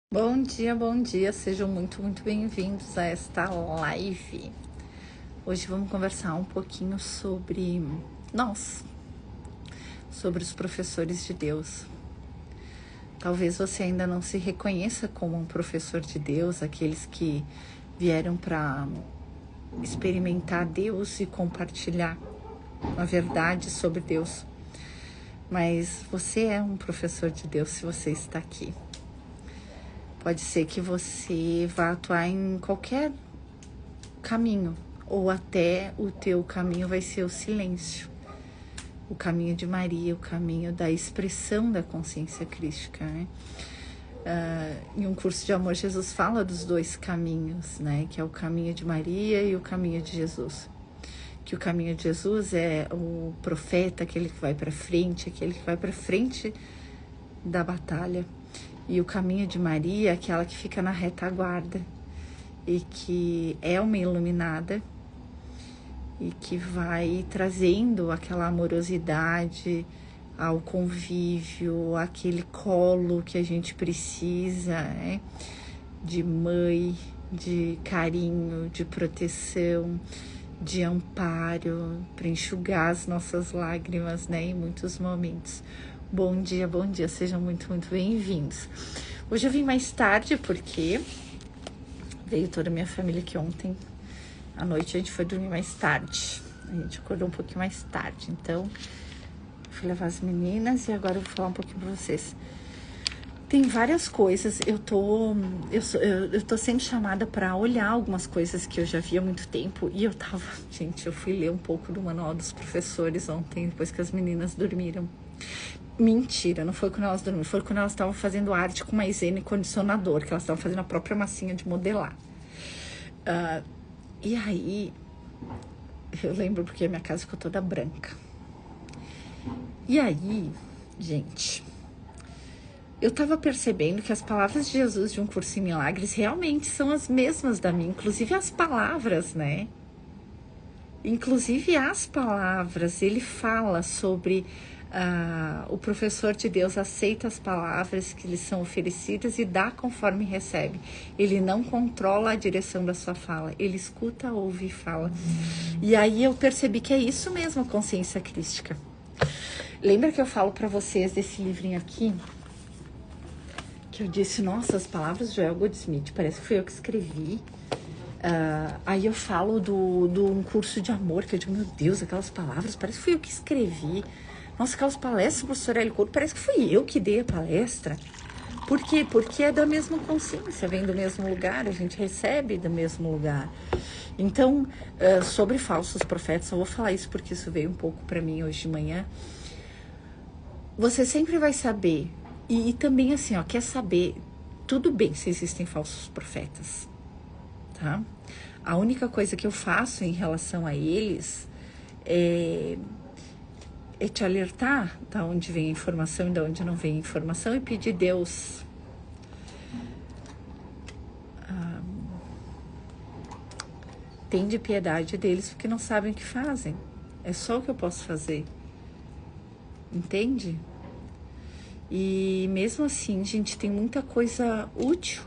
Bom dia, sejam muito bem-vindos a esta live. Hoje vamos conversar um pouquinho sobre nós, sobre os professores de Deus. Talvez você ainda não se reconheça como um professor de Deus, aqueles que vieram para experimentar Deus e compartilhar a verdade sobre Deus. Mas você é um professor de Deus se você está aqui. Pode ser que você vá atuar em qualquer caminho, ou até o teu caminho vai ser o silêncio. O caminho de Maria, o caminho da expressão da consciência crística, né? Em um curso de amor, Jesus fala dos dois caminhos, né? Que é o caminho de Maria e o caminho de Jesus. Que o caminho de Jesus é o profeta, aquele que vai para frente, da batalha. E o caminho de Maria é aquela que fica na retaguarda e que é uma iluminada e que vai trazendo aquela amorosidade ao convívio, aquele colo que a gente precisa, né? De mãe, de carinho, de proteção, de amparo, para enxugar as nossas lágrimas, né? Em muitos momentos. Bom dia, sejam muito bem-vindos. Hoje eu vim mais tarde porque veio toda a minha família aqui ontem à noite, a gente foi dormir mais tarde. A gente acordou um pouquinho mais tarde, então fui levar as meninas e agora eu vou falar um pouquinho pra vocês. Tem várias coisas, eu tô sendo chamada para olhar algumas coisas que eu já vi há muito tempo e eu fui ler um pouco do manual dos professores ontem, depois que as meninas dormiram. Mentira, não foi quando elas dormiram, foi quando elas estavam fazendo arte com maisena e condicionador, que elas estavam fazendo a própria massinha de modelar. E aí, eu lembro porque a minha casa ficou toda branca. E aí, gente, eu tava percebendo que as palavras de Jesus de Um Curso em Milagres realmente são as mesmas da minha, inclusive as palavras, né? Inclusive as palavras, ele fala sobre o professor de Deus aceita as palavras que lhe são oferecidas e dá conforme recebe. Ele não controla a direção da sua fala, ele escuta, ouve e fala. E aí eu percebi que é isso mesmo a consciência crística. Lembra que eu falo para vocês desse livrinho aqui? Que eu disse, nossa, as palavras de Joel Goldsmith, parece que fui eu que escrevi. Aí eu falo do Um Curso de Amor, que eu digo, meu Deus, aquelas palavras, parece que fui eu que escrevi. Nossa, aquelas palestras do professor Hélio Couto, parece que fui eu que dei a palestra. Por quê? Porque é da mesma consciência, vem do mesmo lugar, a gente recebe do mesmo lugar. Então, sobre falsos profetas, eu vou falar isso porque isso veio um pouco para mim hoje de manhã. Você sempre vai saber, e também assim, quer saber, tudo bem se existem falsos profetas, tá? A única coisa que eu faço em relação a eles é te alertar da onde vem a informação e da onde não vem a informação e pedir Deus tende piedade deles porque não sabem o que fazem. É só o que eu posso fazer. Entende? E mesmo assim, gente, tem muita coisa útil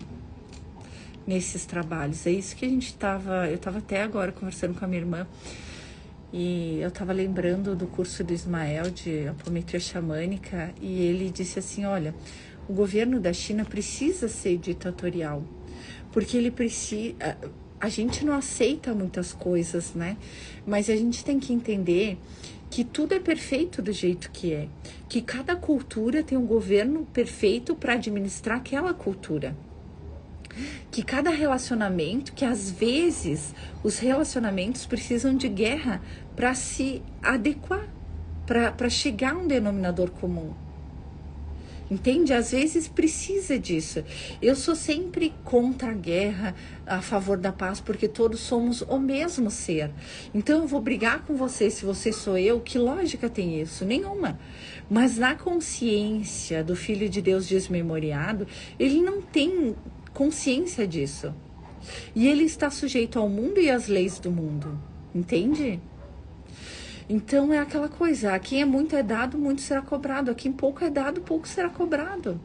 nesses trabalhos. É isso que eu estava até agora conversando com a minha irmã e eu estava lembrando do curso do Ismael de apometria xamânica e ele disse assim, olha, o governo da China precisa ser ditatorial, porque ele precisa... A gente não aceita muitas coisas, né? Mas a gente tem que entender que tudo é perfeito do jeito que é, que cada cultura tem um governo perfeito para administrar aquela cultura. Que cada relacionamento, que às vezes os relacionamentos precisam de guerra para se adequar, para chegar a um denominador comum. Entende? Às vezes precisa disso. Eu sou sempre contra a guerra, a favor da paz, porque todos somos o mesmo ser. Então eu vou brigar com você se você sou eu. Que lógica tem isso? Nenhuma. Mas na consciência do Filho de Deus desmemoriado, ele não tem consciência disso. E ele está sujeito ao mundo e às leis do mundo. Entende? Então é aquela coisa, a quem é muito dado, muito será cobrado. A quem pouco é dado, pouco será cobrado.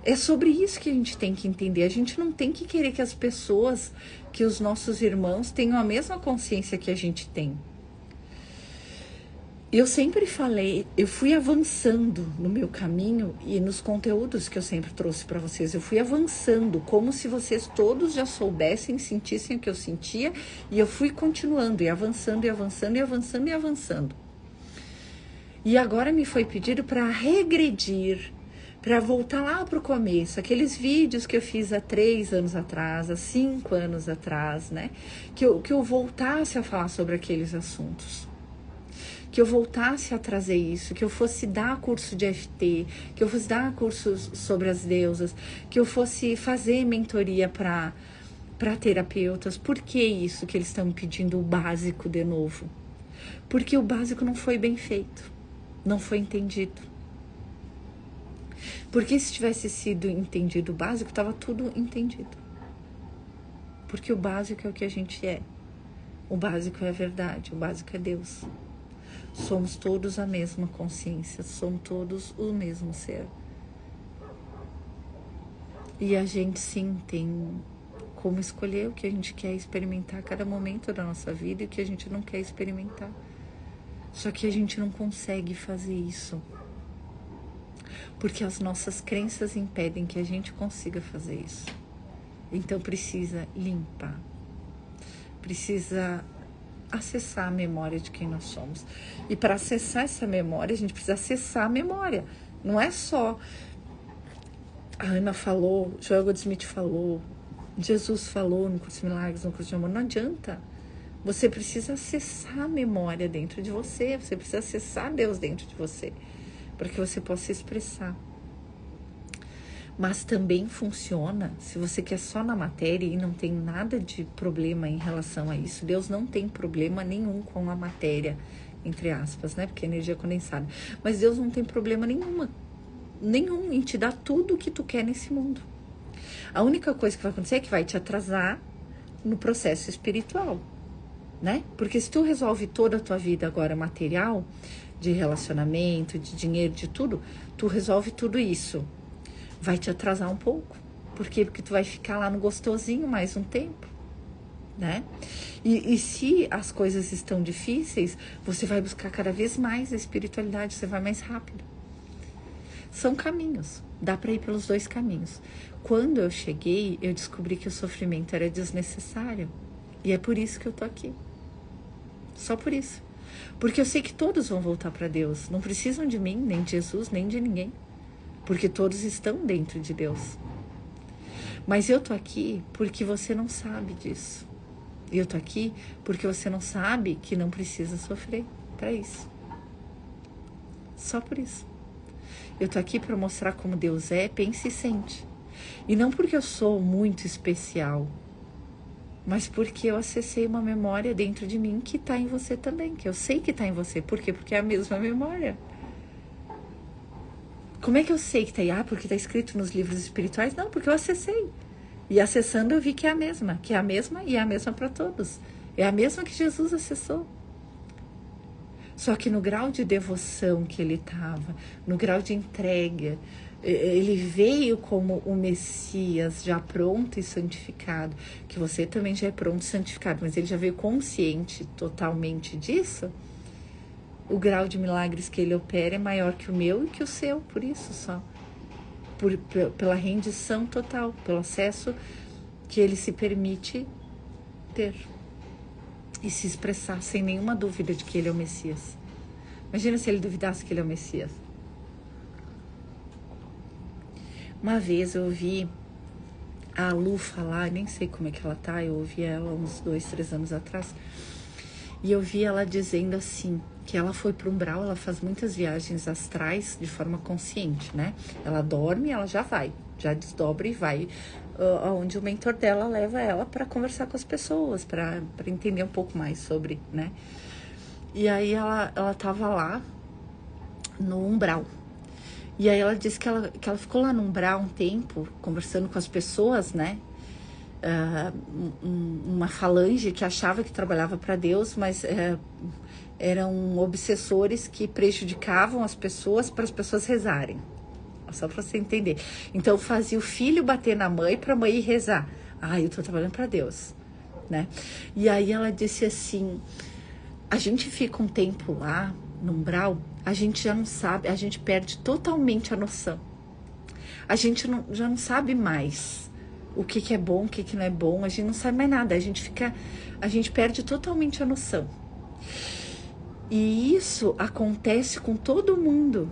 É sobre isso que a gente tem que entender. A gente não tem que querer que as pessoas, que os nossos irmãos tenham a mesma consciência que a gente tem. Eu sempre falei, eu fui avançando no meu caminho e nos conteúdos que eu sempre trouxe para vocês. Eu fui avançando, como se vocês todos já soubessem, sentissem o que eu sentia, e eu fui continuando e avançando e avançando e avançando e avançando. E agora me foi pedido para regredir, para voltar lá para o começo, aqueles vídeos que eu fiz há 3 anos atrás, há 5 anos atrás, né? Que eu voltasse a falar sobre aqueles assuntos. Que eu voltasse a trazer isso, que eu fosse dar curso de FT, que eu fosse dar cursos sobre as deusas, que eu fosse fazer mentoria para terapeutas. Por que isso que eles estão me pedindo o básico de novo? Porque o básico não foi bem feito, não foi entendido. Porque se tivesse sido entendido o básico, estava tudo entendido. Porque o básico é o que a gente é. O básico é a verdade, o básico é Deus. Somos todos a mesma consciência, somos todos o mesmo ser. E a gente sim tem como escolher o que a gente quer experimentar a cada momento da nossa vida e o que a gente não quer experimentar. Só que a gente não consegue fazer isso, porque as nossas crenças impedem que a gente consiga fazer isso. Então precisa limpar, precisa acessar a memória de quem nós somos. E para acessar essa memória, a gente precisa acessar a memória. Não é só a Ana falou, Joel Goldsmith falou, Jesus falou no Curso de Milagres, no Curso de Amor. Não adianta. Você precisa acessar a memória dentro de você. Você precisa acessar Deus dentro de você, para que você possa expressar. Mas também funciona se você quer só na matéria e não tem nada de problema em relação a isso. Deus não tem problema nenhum com a matéria, entre aspas, né? Porque é energia condensada. Mas Deus não tem problema nenhum em te dar tudo o que tu quer nesse mundo. A única coisa que vai acontecer é que vai te atrasar no processo espiritual, né? Porque se tu resolve toda a tua vida agora material, de relacionamento, de dinheiro, de tudo, tu resolve tudo isso. Vai te atrasar um pouco. Por quê? Porque tu vai ficar lá no gostosinho mais um tempo, né? E se as coisas estão difíceis, você vai buscar cada vez mais a espiritualidade, você vai mais rápido. São caminhos, dá para ir pelos 2 caminhos. Quando eu cheguei, eu descobri que o sofrimento era desnecessário. E é por isso que eu tô aqui. Só por isso. Porque eu sei que todos vão voltar para Deus. Não precisam de mim, nem de Jesus, nem de ninguém. Porque todos estão dentro de Deus. Mas eu tô aqui porque você não sabe disso. E eu tô aqui porque você não sabe que não precisa sofrer para isso. Só por isso. Eu tô aqui para mostrar como Deus é, pensa e sente. E não porque eu sou muito especial, mas porque eu acessei uma memória dentro de mim que tá em você também, que eu sei que tá em você. Por quê? Porque é a mesma memória. Como é que eu sei que tá aí? Ah, porque tá escrito nos livros espirituais? Não, porque eu acessei. E acessando eu vi que é a mesma e é a mesma para todos. É a mesma que Jesus acessou. Só que no grau de devoção que ele estava, no grau de entrega, ele veio como o Messias já pronto e santificado, que você também já é pronto e santificado, mas ele já veio consciente totalmente disso. O grau de milagres que ele opera é maior que o meu e que o seu, por isso só. Pela rendição total, pelo acesso que ele se permite ter. E se expressar sem nenhuma dúvida de que ele é o Messias. Imagina se ele duvidasse que ele é o Messias. Uma vez eu ouvi a Lu falar, nem sei como é que ela tá, eu ouvi ela uns 2, 3 anos atrás, e eu vi ela dizendo assim, que ela foi para o umbral, ela faz muitas viagens astrais de forma consciente, né? Ela dorme, ela já vai, já desdobra e vai aonde o mentor dela leva ela para conversar com as pessoas, para entender um pouco mais sobre, né? E aí ela tava lá no umbral. E aí ela disse que ela ficou lá no umbral um tempo, conversando com as pessoas, né? Uma falange que achava que trabalhava para Deus, mas eram obsessores que prejudicavam as pessoas para as pessoas rezarem. Só para você entender. Então, fazia o filho bater na mãe para a mãe ir rezar. Eu tô trabalhando para Deus, né? E aí ela disse assim, a gente fica um tempo lá, no umbral, a gente já não sabe, a gente perde totalmente a noção. A gente já não sabe mais o que é bom, o que não é bom, a gente não sabe mais nada, a gente perde totalmente a noção. E isso acontece com todo mundo.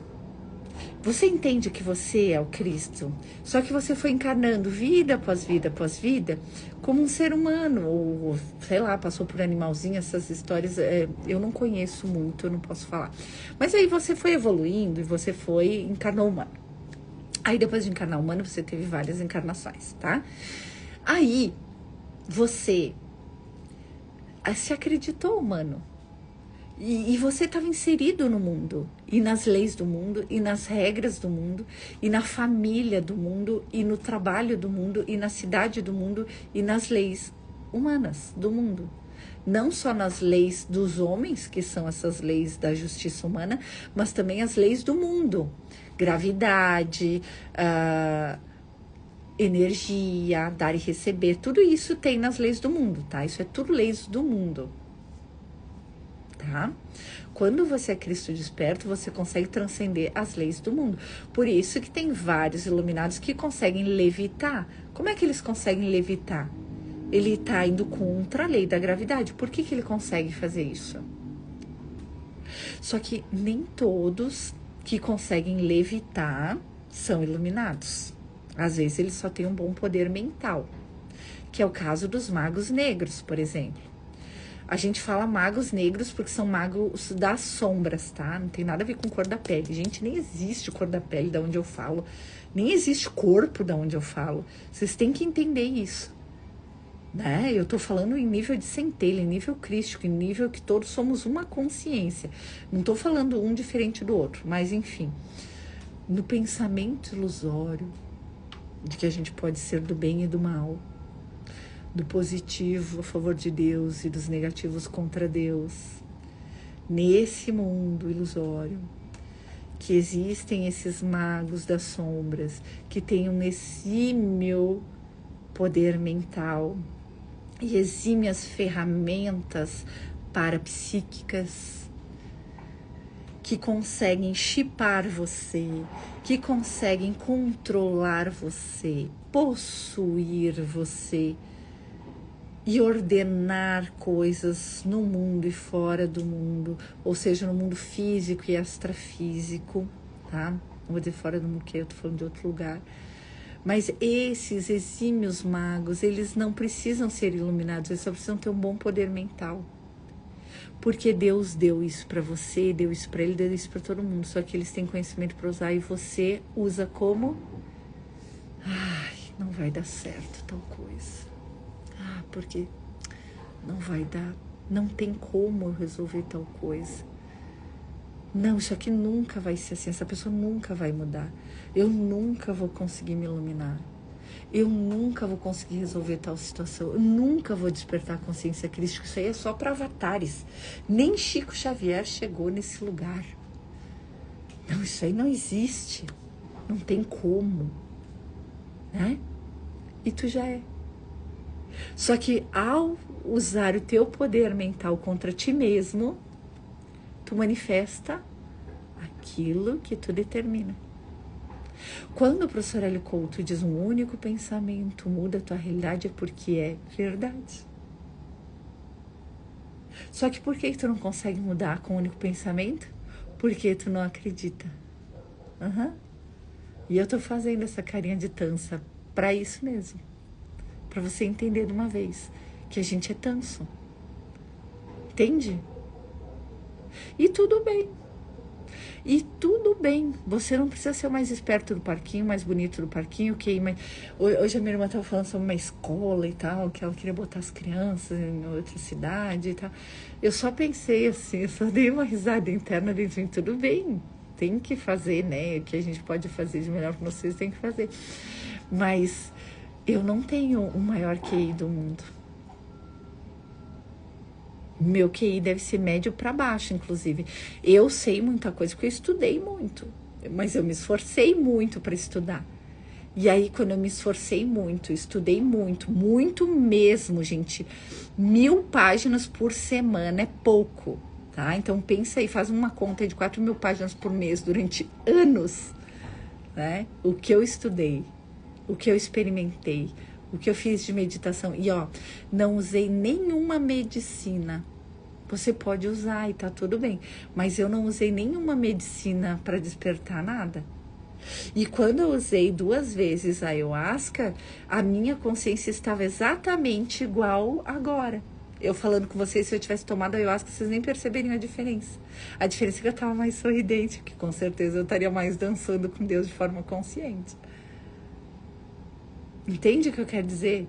Você entende que você é o Cristo, só que você foi encarnando vida após vida após vida, como um ser humano, ou sei lá, passou por animalzinho, essas histórias eu não conheço muito, eu não posso falar. Mas aí você foi evoluindo e você encarnou humano. Aí depois de encarnar humano, você teve várias encarnações, tá? Aí você se acreditou humano. E você estava inserido no mundo, e nas leis do mundo, e nas regras do mundo, e na família do mundo, e no trabalho do mundo, e na cidade do mundo, e nas leis humanas do mundo. Não só nas leis dos homens, que são essas leis da justiça humana, mas também as leis do mundo. Gravidade, energia, dar e receber, tudo isso tem nas leis do mundo, tá? Isso é tudo leis do mundo. Tá? Quando você é Cristo desperto, você consegue transcender as leis do mundo. Por isso que tem vários iluminados que conseguem levitar. Como é que eles conseguem levitar? Ele está indo contra a lei da gravidade. Por que ele consegue fazer isso? Só que nem todos que conseguem levitar são iluminados. Às vezes eles só têm um bom poder mental, que é o caso dos magos negros, por exemplo. A gente fala magos negros porque são magos das sombras, tá? Não tem nada a ver com cor da pele. Gente, nem existe cor da pele da onde eu falo. Nem existe corpo da onde eu falo. Vocês têm que entender isso, né? Eu tô falando em nível de centelha, em nível crístico, em nível que todos somos uma consciência. Não tô falando um diferente do outro, mas enfim. No pensamento ilusório de que a gente pode ser do bem e do mal, do positivo a favor de Deus e dos negativos contra Deus. Nesse mundo ilusório, que existem esses magos das sombras, que têm um exímio poder mental e exímias ferramentas parapsíquicas, que conseguem chipar você, que conseguem controlar você, possuir você, e ordenar coisas no mundo e fora do mundo, ou seja, no mundo físico e extrafísico, tá? Não vou dizer fora do mundo, que eu tô falando de outro lugar. Mas esses exímios magos, eles não precisam ser iluminados, eles só precisam ter um bom poder mental. Porque Deus deu isso para você, deu isso para ele, deu isso para todo mundo. Só que eles têm conhecimento para usar e você usa como? Não vai dar certo tal coisa. Porque não vai dar, não tem como eu resolver tal coisa. Não, isso aqui nunca vai ser assim, essa pessoa nunca vai mudar. Eu nunca vou conseguir me iluminar. Eu nunca vou conseguir resolver tal situação. Eu nunca vou despertar a consciência crística. Isso aí é só para avatares. Nem Chico Xavier chegou nesse lugar. Não, isso aí não existe. Não tem como. Né? E tu já é. Só que ao usar o teu poder mental contra ti mesmo, tu manifesta aquilo que tu determina. Quando o professor Hélio Couto diz um único pensamento muda a tua realidade, é porque é verdade. Só que por que tu não consegue mudar com um único pensamento? Porque tu não acredita. E eu tô fazendo essa carinha de tança para isso mesmo. Para você entender de uma vez que a gente é tanso. Entende? E tudo bem. E tudo bem. Você não precisa ser o mais esperto do parquinho, mais bonito do parquinho. Mas hoje a minha irmã estava falando sobre uma escola e tal, que ela queria botar as crianças em outra cidade e tal. Eu só pensei assim, eu só dei uma risada interna dentro de mim. Tudo bem, tem que fazer, né? O que a gente pode fazer de melhor para vocês, tem que fazer. Mas eu não tenho o maior QI do mundo. Meu QI deve ser médio para baixo, inclusive. Eu sei muita coisa porque eu estudei muito. Mas eu me esforcei muito para estudar. E aí, quando eu me esforcei muito, estudei muito, muito mesmo, gente. 1000 páginas por semana é pouco, tá? Então, pensa aí, faz uma conta de 4.000 páginas por mês durante anos, né? O que eu estudei, o que eu experimentei, o que eu fiz de meditação. E, ó, não usei nenhuma medicina. Você pode usar e tá tudo bem. Mas eu não usei nenhuma medicina para despertar nada. E quando eu usei 2 vezes a ayahuasca, a minha consciência estava exatamente igual agora. Eu falando com vocês, se eu tivesse tomado a ayahuasca, vocês nem perceberiam a diferença. A diferença é que eu estava mais sorridente, porque com certeza eu estaria mais dançando com Deus de forma consciente. Entende o que eu quero dizer?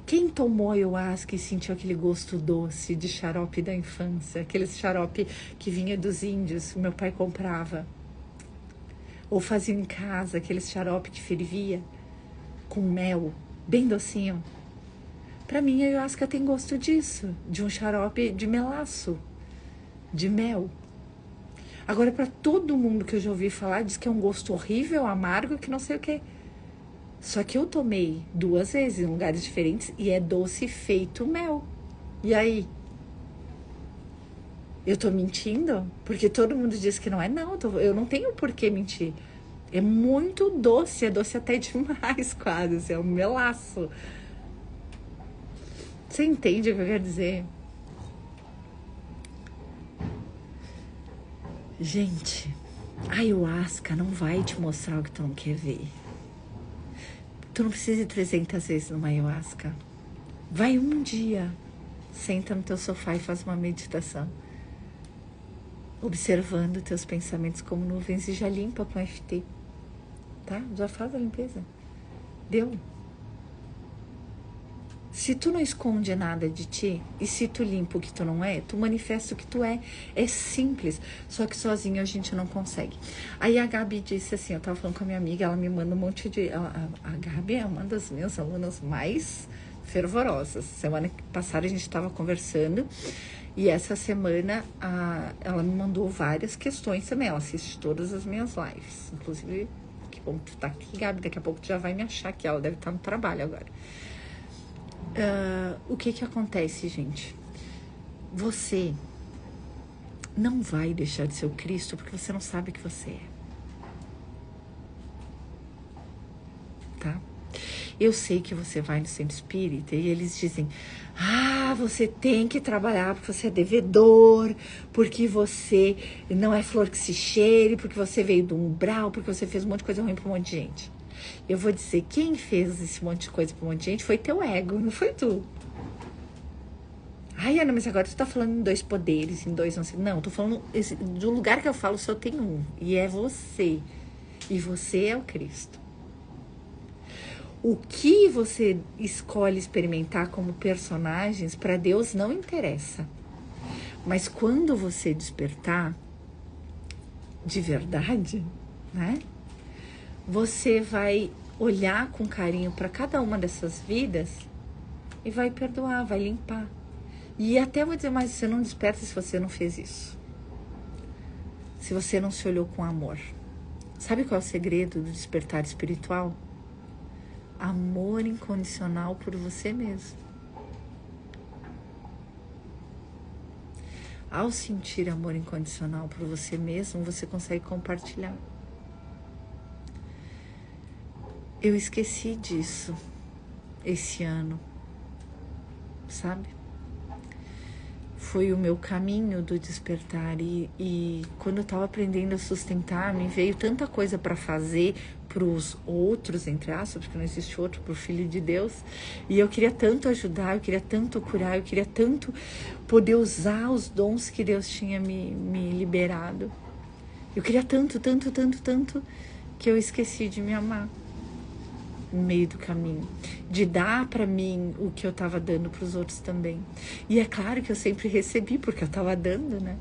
Quem tomou ayahuasca e sentiu aquele gosto doce de xarope da infância, aquele xarope que vinha dos índios, o meu pai comprava, ou fazia em casa, aquele xarope que fervia com mel, bem docinho. Para mim, a ayahuasca tem gosto disso, de um xarope de melaço, de mel. Agora, para todo mundo que eu já ouvi falar, diz que é um gosto horrível, amargo, que não sei o quê. Só que eu tomei 2 vezes em lugares diferentes e é doce feito mel. E aí? Eu tô mentindo? Porque todo mundo diz que não é. Não, eu não tenho por que mentir. É muito doce, é doce até demais quase, é um melaço. Você entende o que eu quero dizer? Gente, a ayahuasca não vai te mostrar o que tu não quer ver. Tu não precisa ir 300 vezes numa ayahuasca. Vai um dia, senta no teu sofá e faz uma meditação. Observando teus pensamentos como nuvens e já limpa com FT. Tá? Já faz a limpeza. Deu. Se tu não esconde nada de ti, e se tu limpa o que tu não é, tu manifesta o que tu é. É simples. Só que sozinho a gente não consegue. Aí a Gabi disse assim, eu tava falando com a minha amiga, ela me manda um monte de... A Gabi é uma das minhas alunas mais fervorosas. Semana passada a gente tava conversando, e essa semana ela me mandou várias questões também. Ela assiste todas as minhas lives. Inclusive, que bom que tu tá aqui, Gabi. Daqui a pouco tu já vai me achar, que ela deve estar no trabalho agora. O que acontece, gente? Você não vai deixar de ser o Cristo porque você não sabe que você é. Tá? Eu sei que você vai no centro espírita e eles dizem: você tem que trabalhar porque você é devedor, porque você não é flor que se cheire, porque você veio do umbral, porque você fez um monte de coisa ruim pra um monte de gente. Eu vou dizer, quem fez esse monte de coisa pra um monte de gente foi teu ego, não foi tu. Ai, Ana, mas agora tu tá falando em 2 poderes, em 2... Não, tô falando do lugar que eu falo, só tem um. E é você. E você é o Cristo. O que você escolhe experimentar como personagens, para Deus não interessa. Mas quando você despertar, de verdade, né? Você vai olhar com carinho para cada uma dessas vidas e vai perdoar, vai limpar. E até vou dizer, mas você não desperta se você não fez isso. Se você não se olhou com amor. Sabe qual é o segredo do despertar espiritual? Amor incondicional por você mesmo. Ao sentir amor incondicional por você mesmo, você consegue compartilhar. Eu esqueci disso esse ano, sabe? Foi o meu caminho do despertar e quando eu estava aprendendo a sustentar, me veio tanta coisa para fazer para os outros, entre aspas, porque não existe outro, para o Filho de Deus, e eu queria tanto ajudar, eu queria tanto curar, eu queria tanto poder usar os dons que Deus tinha me liberado. Eu queria tanto, tanto, tanto, tanto, que eu esqueci de me amar no meio do caminho, de dar para mim o que eu estava dando para os outros também. E é claro que eu sempre recebi, porque eu estava dando, né?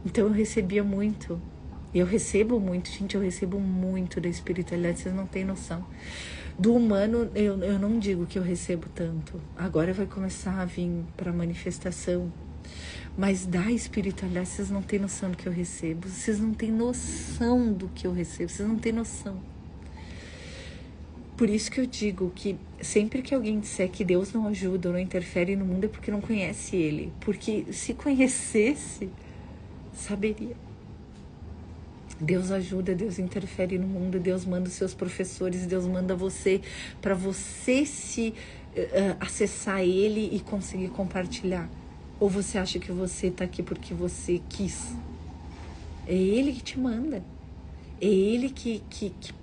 Então eu recebia muito. Eu recebo muito, gente, eu recebo muito da espiritualidade, vocês não têm noção. Do humano, eu não digo que eu recebo tanto. Agora vai começar a vir para manifestação. Mas da espiritualidade, vocês não têm noção do que eu recebo. Vocês não têm noção do que eu recebo. Vocês não têm noção. Por isso que eu digo que sempre que alguém disser que Deus não ajuda ou não interfere no mundo é porque não conhece Ele. Porque se conhecesse, saberia. Deus ajuda, Deus interfere no mundo, Deus manda os seus professores, Deus manda você para você se acessar Ele e conseguir compartilhar. Ou você acha que você está aqui porque você quis? É Ele que te manda. É Ele que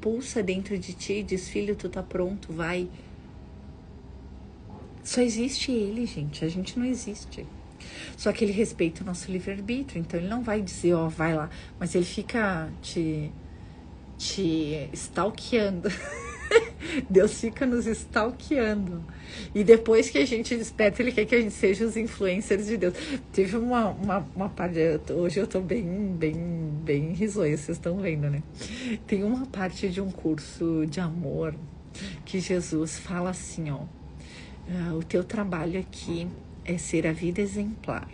pulsa dentro de ti e diz, filho, tu tá pronto, vai. Só existe Ele, gente. A gente não existe. Só que Ele respeita o nosso livre-arbítrio. Então Ele não vai dizer, ó, vai lá. Mas Ele fica te stalkeando. Deus fica nos stalkeando. E depois que a gente desperta, Ele quer que a gente seja os influencers de Deus. Teve uma parte, hoje eu tô bem risonha, vocês estão vendo, né? Tem uma parte de um curso de amor que Jesus fala assim, ó, o teu trabalho aqui é ser a vida exemplar.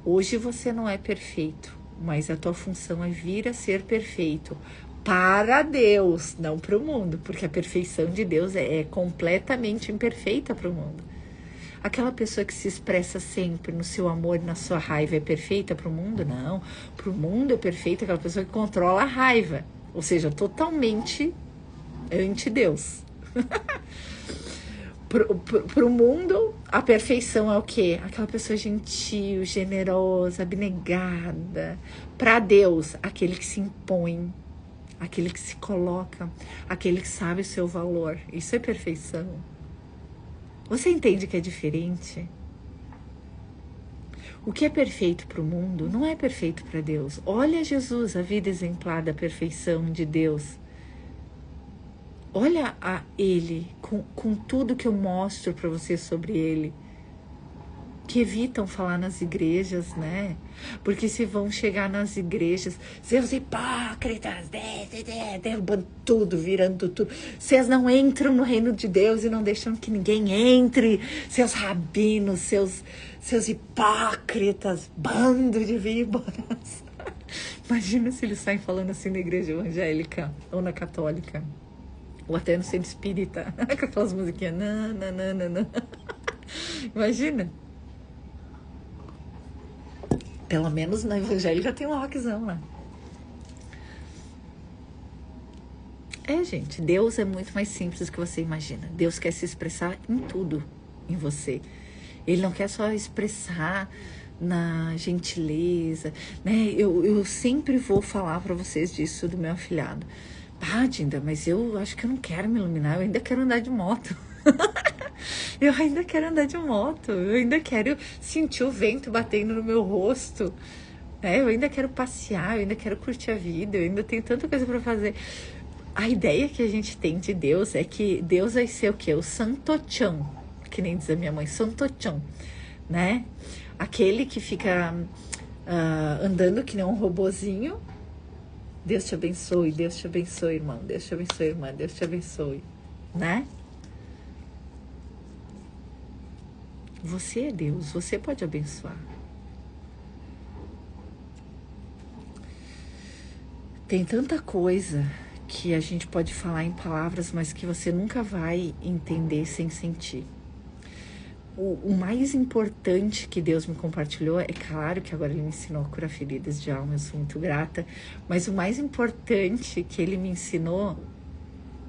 Hoje você não é perfeito, mas a tua função é vir a ser perfeito para Deus, não para o mundo, porque a perfeição de Deus é completamente imperfeita para o mundo. Aquela pessoa que se expressa sempre no seu amor e na sua raiva é perfeita para o mundo? Não. Para o mundo é perfeita aquela pessoa que controla a raiva, ou seja, totalmente anti-Deus. Para o mundo, a perfeição é o quê? Aquela pessoa gentil, generosa, abnegada. Para Deus, aquele que se impõe, aquele que se coloca, aquele que sabe o seu valor. Isso é perfeição. Você entende que é diferente? O que é perfeito para o mundo não é perfeito para Deus. Olha Jesus, a vida exemplar da perfeição de Deus. Olha a Ele, com tudo que eu mostro para você sobre Ele. Que evitam falar nas igrejas, né? Porque se vão chegar nas igrejas, seus hipócritas, derrubando tudo, virando tudo. Vocês não entram no reino de Deus e não deixam que ninguém entre. Seus rabinos, seus hipócritas, bando de víboras. Imagina se eles saem falando assim na igreja evangélica ou na católica. Ou até no centro espírita, com aquelas musiquinhas. Não. Imagina. Pelo menos na evangélica tem um rockzão lá. Gente, Deus é muito mais simples do que você imagina. Deus quer se expressar em tudo em você. Ele não quer só expressar na gentileza, né? Eu sempre vou falar para vocês disso do meu afilhado. Dinda, mas eu acho que eu não quero me iluminar, eu ainda quero andar de moto. Eu ainda quero andar de moto, eu ainda quero sentir o vento batendo no meu rosto, né? Eu ainda quero passear, eu ainda quero curtir a vida, eu ainda tenho tanta coisa para fazer. A ideia que a gente tem de Deus é que Deus vai ser o quê? O santochão, que nem diz a minha mãe, santochão, né? Aquele que fica andando que nem um robozinho. Deus te abençoe, irmão, Deus te abençoe, irmã, Deus te abençoe, né? Você é Deus, você pode abençoar. Tem tanta coisa que a gente pode falar em palavras, mas que você nunca vai entender sem sentir. O mais importante que Deus me compartilhou, é claro que agora Ele me ensinou a curar feridas de alma, eu sou muito grata, mas o mais importante que Ele me ensinou,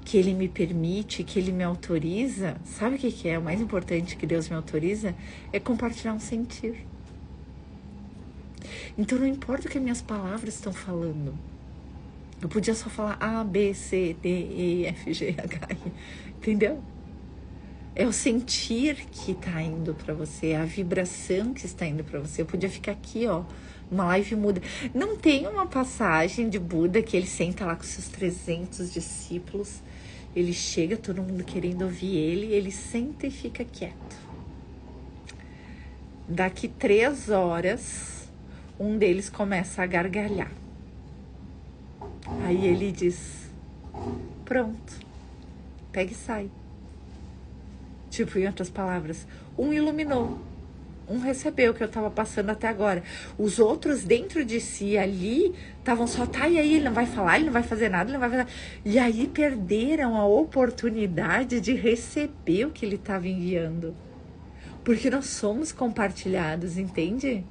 que Ele me permite, que Ele me autoriza, sabe o que é? O mais importante que Deus me autoriza é compartilhar um sentir. Então não importa o que minhas palavras estão falando. Eu podia só falar A, B, C, D, E, F, G, H, I, entendeu? É o sentir que está indo para você, é a vibração que está indo para você. Eu podia ficar aqui, ó, uma live muda. Não tem uma passagem de Buda que ele senta lá com seus 300 discípulos, ele chega, todo mundo querendo ouvir ele senta e fica quieto. Daqui 3 horas, um deles começa a gargalhar. Aí ele diz, pronto, pega e sai. Tipo, em outras palavras, um iluminou, Um recebeu o que eu tava passando até agora. Os outros dentro de si ali estavam só, tá, e aí ele não vai falar, ele não vai fazer nada, ele não vai fazer. E aí perderam a oportunidade de receber o que ele estava enviando. Porque nós somos compartilhados, entende?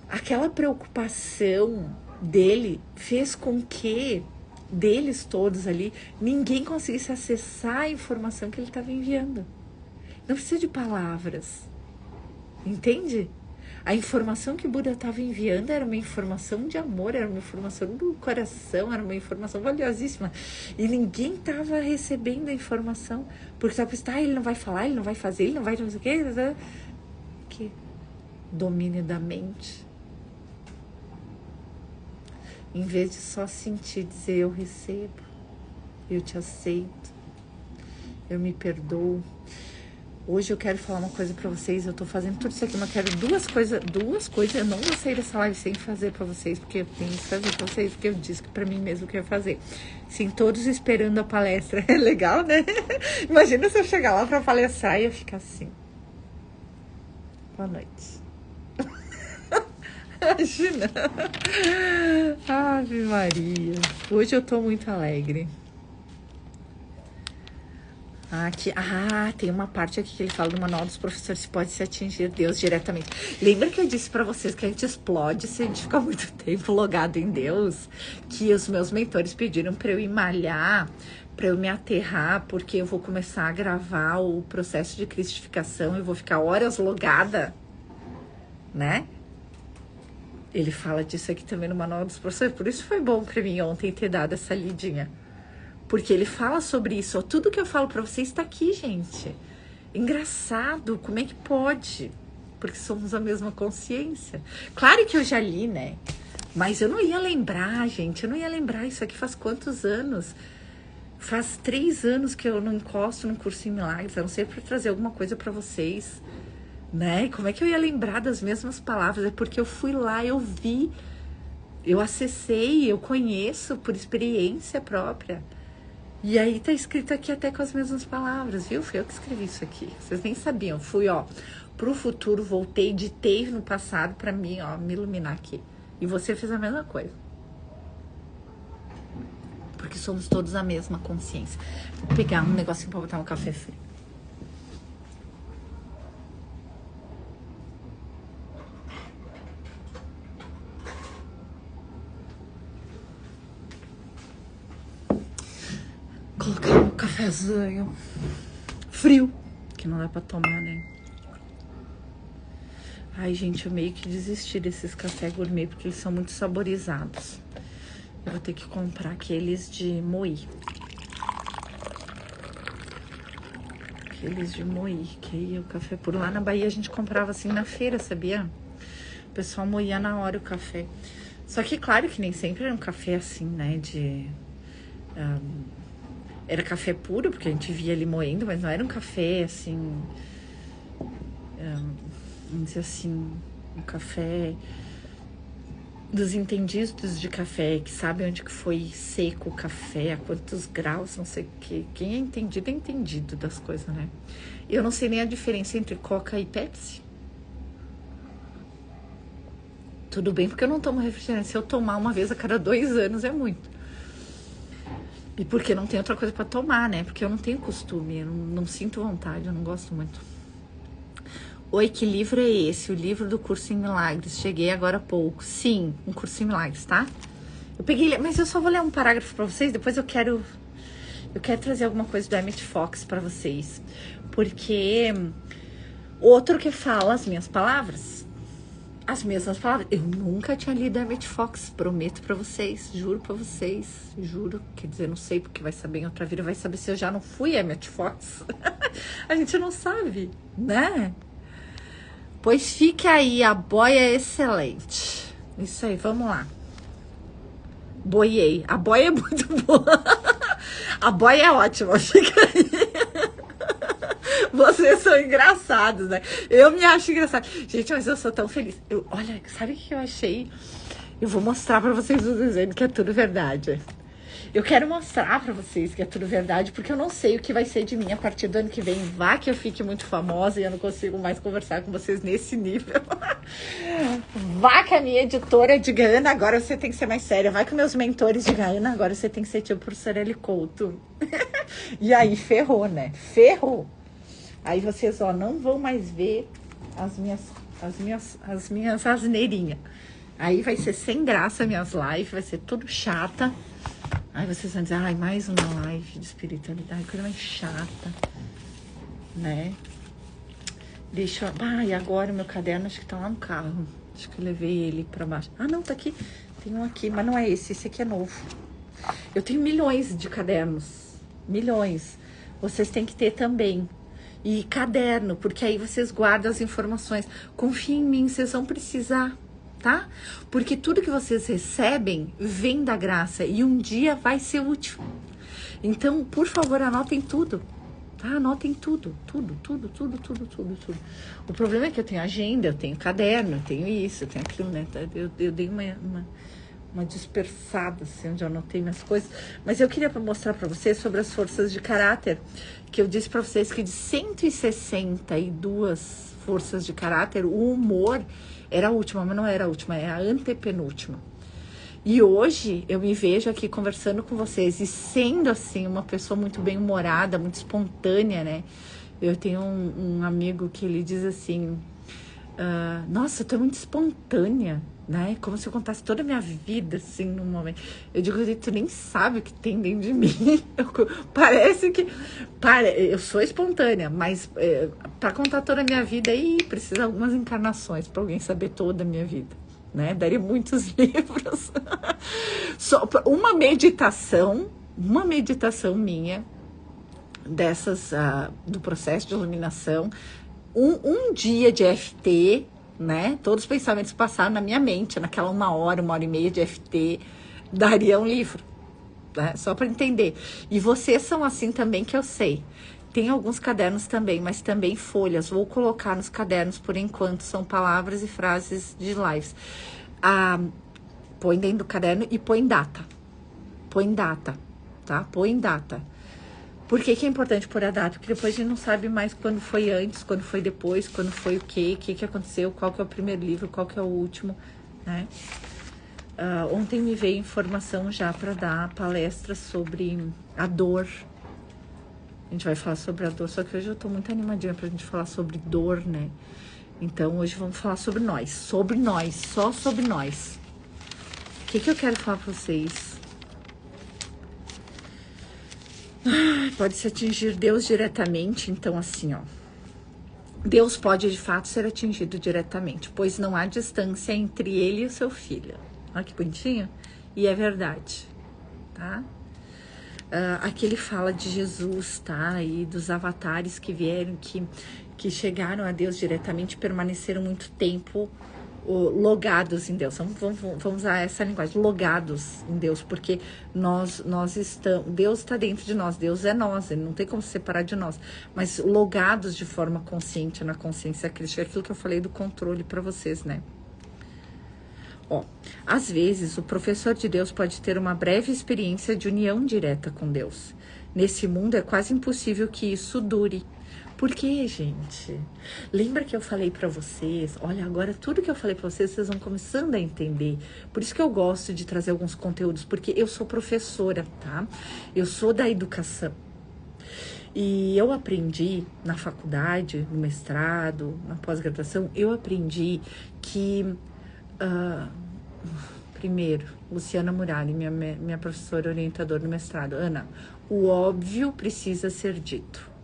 Aquela preocupação dele fez com que, deles todos ali, ninguém conseguisse acessar a informação que ele estava enviando. Não precisa de palavras, entende? A informação que Buda estava enviando era uma informação de amor, era uma informação do coração, era uma informação valiosíssima. E ninguém estava recebendo a informação, porque estava pensando, ele não vai falar, ele não vai fazer, ele não vai fazer o quê? Que domínio da mente. Em vez de só sentir, dizer, eu recebo, eu te aceito, eu me perdoo. Hoje eu quero falar uma coisa pra vocês, eu tô fazendo tudo isso aqui, mas eu quero duas coisas, eu não vou sair dessa live sem fazer pra vocês, porque eu tenho que fazer pra vocês, porque eu disse que pra mim mesmo que eu ia fazer. Sim, todos esperando a palestra, é legal, né? Imagina se eu chegar lá pra palestrar e eu ficar assim. Boa noite. Imagina. Ave Maria. Hoje eu tô muito alegre. Aqui, tem uma parte aqui que ele fala no Manual dos Professores, se pode se atingir Deus diretamente. Lembra que eu disse pra vocês que a gente explode se a gente ficar muito tempo logado em Deus? Que os meus mentores pediram pra eu ir malhar, pra eu me aterrar, porque eu vou começar a gravar o processo de cristificação e vou ficar horas logada, né? Ele fala disso aqui também no Manual dos Professores, por isso foi bom pra mim ontem ter dado essa lidinha. Porque ele fala sobre isso, ó, tudo que eu falo pra vocês tá aqui, gente. Engraçado, como é que pode? Porque somos a mesma consciência. Claro que eu já li, né? Mas eu não ia lembrar, gente, eu não ia lembrar. Isso aqui faz quantos anos? Faz 3 anos que eu não encosto num curso em milagres, a não ser pra trazer alguma coisa pra vocês, né? Como é que eu ia lembrar das mesmas palavras? É porque eu fui lá, eu vi, eu acessei, eu conheço por experiência própria. E aí tá escrito aqui até com as mesmas palavras, viu? Fui eu que escrevi isso aqui. Vocês nem sabiam. Fui, ó, pro futuro, voltei, ditei no passado pra mim, ó, me iluminar aqui. E você fez a mesma coisa. Porque somos todos a mesma consciência. Vou pegar um negocinho pra botar um café frio. Colocar um cafezinho frio, que não dá pra tomar, né? Ai, gente, eu meio que desisti desses café gourmet, porque eles são muito saborizados. Eu vou ter que comprar aqueles de moí. Aqueles de moí, que aí o café por lá na Bahia a gente comprava assim na feira, sabia? O pessoal moía na hora o café. Só que claro que nem sempre era um café assim, né, era café puro, porque a gente via ele moendo, mas não era um café, assim, vamos dizer assim, um café dos entendidos de café, que sabem onde que foi seco o café, a quantos graus, não sei o que. Quem é entendido das coisas, né? Eu não sei nem a diferença entre Coca e Pepsi. Tudo bem, porque eu não tomo refrigerante. Se eu tomar uma vez a cada 2 anos é muito. E porque não tem outra coisa pra tomar, né? Porque eu não tenho costume, eu não sinto vontade, eu não gosto muito. Oi, que livro é esse? O livro do Curso em Milagres. Cheguei agora há pouco. Sim, um Curso em Milagres, tá? Eu peguei, mas eu só vou ler um parágrafo pra vocês, depois eu quero trazer alguma coisa do Emmett Fox pra vocês. Porque outro que fala as minhas palavras, as mesmas palavras. Eu nunca tinha lido Emmett Fox, prometo pra vocês, juro pra vocês, juro. Quer dizer, não sei, porque vai saber em outra vida, vai saber se eu já não fui Emmett Fox. A gente não sabe, né? Pois fique aí, a boia é excelente. Isso aí, vamos lá. Boiei. A boia é muito boa. A boia é ótima, fica aí. Vocês são engraçados, né? Eu me acho engraçado. Gente, mas eu sou tão feliz. Olha, sabe o que eu achei? Eu vou mostrar pra vocês o desenho, que é tudo verdade. Eu quero mostrar pra vocês que é tudo verdade, porque eu não sei o que vai ser de mim a partir do ano que vem. Vá que eu fique muito famosa e eu não consigo mais conversar com vocês nesse nível. Vá que a minha editora diga, Ana, agora você tem que ser mais séria. Vai que meus mentores digam, Ana, agora você tem que ser tipo professora Eli Couto. E aí ferrou, né? Ferrou. Aí vocês, ó, não vão mais ver as minhas asneirinhas. Aí vai ser sem graça minhas lives, vai ser tudo chata. Aí vocês vão dizer, ai, mais uma live de espiritualidade, coisa mais chata, né? Deixa eu... e agora o meu caderno acho que tá lá no carro. Acho que eu levei ele pra baixo. Ah, não, tá aqui. Tem um aqui, mas não é esse aqui é novo. Eu tenho milhões de cadernos. Milhões. Vocês têm que ter também. E caderno, porque aí vocês guardam as informações. Confiem em mim, vocês vão precisar, tá? Porque tudo que vocês recebem vem da graça e um dia vai ser útil. Então, por favor, anotem tudo, tá? Anotem tudo. O problema é que eu tenho agenda, eu tenho caderno, eu tenho isso, eu tenho aquilo, né? Eu dei uma dispersada, assim, onde eu anotei minhas coisas. Mas eu queria mostrar para vocês sobre as forças de caráter, que eu disse para vocês que de 162 forças de caráter, o humor era a última, mas não era a última, é a antepenúltima. E hoje eu me vejo aqui conversando com vocês e sendo, assim, uma pessoa muito bem-humorada, muito espontânea, né? Eu tenho um amigo que ele diz assim, nossa, tu é muito espontânea, né? Como se eu contasse toda a minha vida, assim, num momento. Eu digo, tu nem sabe o que tem dentro de mim. Parece que... eu sou espontânea, mas para contar toda a minha vida, aí precisa de algumas encarnações para alguém saber toda a minha vida, né? Daria muitos livros. Só uma meditação minha, dessas, do processo de iluminação, um dia de FT, né? Todos os pensamentos passaram na minha mente, naquela 1 hora e meia de FT, daria um livro, né? Só para entender. E vocês são assim também, que eu sei. Tem alguns cadernos também, mas também folhas. Vou colocar nos cadernos por enquanto, são palavras e frases de lives. Põe dentro do caderno e põe data. Põe data, tá? Põe data. Por que é importante pôr a data? Porque depois a gente não sabe mais quando foi antes, quando foi depois, quando foi o que aconteceu, qual que é o primeiro livro, qual que é o último, né? Ontem me veio informação já para dar palestra sobre a dor. A gente vai falar sobre a dor, só que hoje eu tô muito animadinha pra gente falar sobre dor, né? Então hoje vamos falar sobre nós, só sobre nós. O que eu quero falar pra vocês? Pode-se atingir Deus diretamente, então assim, ó. Deus pode de fato ser atingido diretamente, pois não há distância entre ele e o seu filho. Olha que bonitinho. E é verdade, tá? Aqui ele fala de Jesus, tá? E dos avatares que vieram, que chegaram a Deus diretamente, permaneceram muito tempo logados em Deus. Vamos usar essa linguagem, logados em Deus, porque nós estamos, Deus está dentro de nós, Deus é nós, ele não tem como se separar de nós, mas logados de forma consciente na consciência crística, aquilo que eu falei do controle para vocês, né? Às vezes o professor de Deus pode ter uma breve experiência de união direta com Deus. Nesse mundo é quase impossível que isso dure. Por quê, gente? Lembra que eu falei pra vocês? Olha, agora tudo que eu falei pra vocês, vocês vão começando a entender. Por isso que eu gosto de trazer alguns conteúdos, porque eu sou professora, tá? Eu sou da educação. E eu aprendi na faculdade, no mestrado, na pós-graduação, eu aprendi que... primeiro, Luciana Murali, minha professora orientadora no mestrado. Ana, o óbvio precisa ser dito.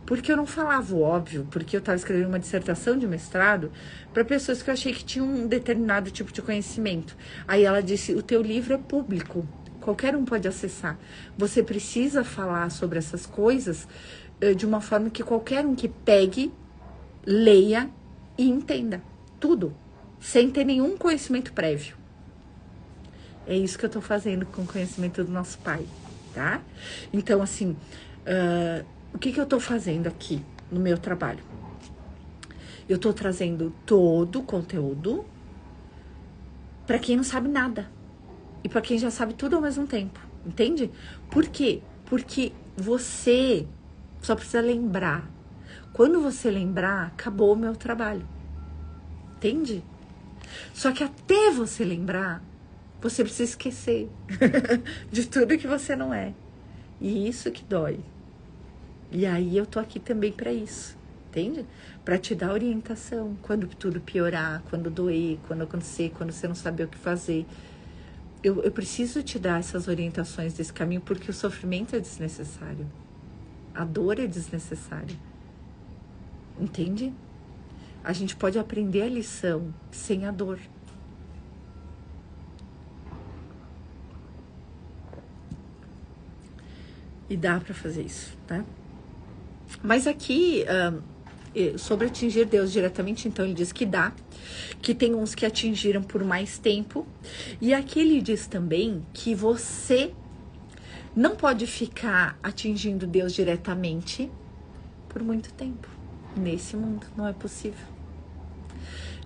Porque eu não falava o óbvio, porque eu estava escrevendo uma dissertação de mestrado para pessoas que eu achei que tinham um determinado tipo de conhecimento. Aí ela disse, o teu livro é público, qualquer um pode acessar. Você precisa falar sobre essas coisas de uma forma que qualquer um que pegue, leia e entenda tudo, sem ter nenhum conhecimento prévio. É isso que eu estou fazendo com o conhecimento do nosso pai, tá? Então, assim... o que eu estou fazendo aqui no meu trabalho? Eu estou trazendo todo o conteúdo para quem não sabe nada e para quem já sabe tudo ao mesmo tempo. Entende? Por quê? Porque você só precisa lembrar. Quando você lembrar, acabou o meu trabalho. Entende? Só que até você lembrar, você precisa esquecer de tudo que você não é. E isso que dói. E aí eu tô aqui também para isso, entende? Para te dar orientação quando tudo piorar, quando doer, quando acontecer, quando você não saber o que fazer. Eu preciso te dar essas orientações desse caminho porque o sofrimento é desnecessário. A dor é desnecessária. Entende? A gente pode aprender a lição sem a dor. E dá para fazer isso, tá? Mas aqui, sobre atingir Deus diretamente, então ele diz que dá, que tem uns que atingiram por mais tempo. E aqui ele diz também que você não pode ficar atingindo Deus diretamente por muito tempo. Nesse mundo não é possível.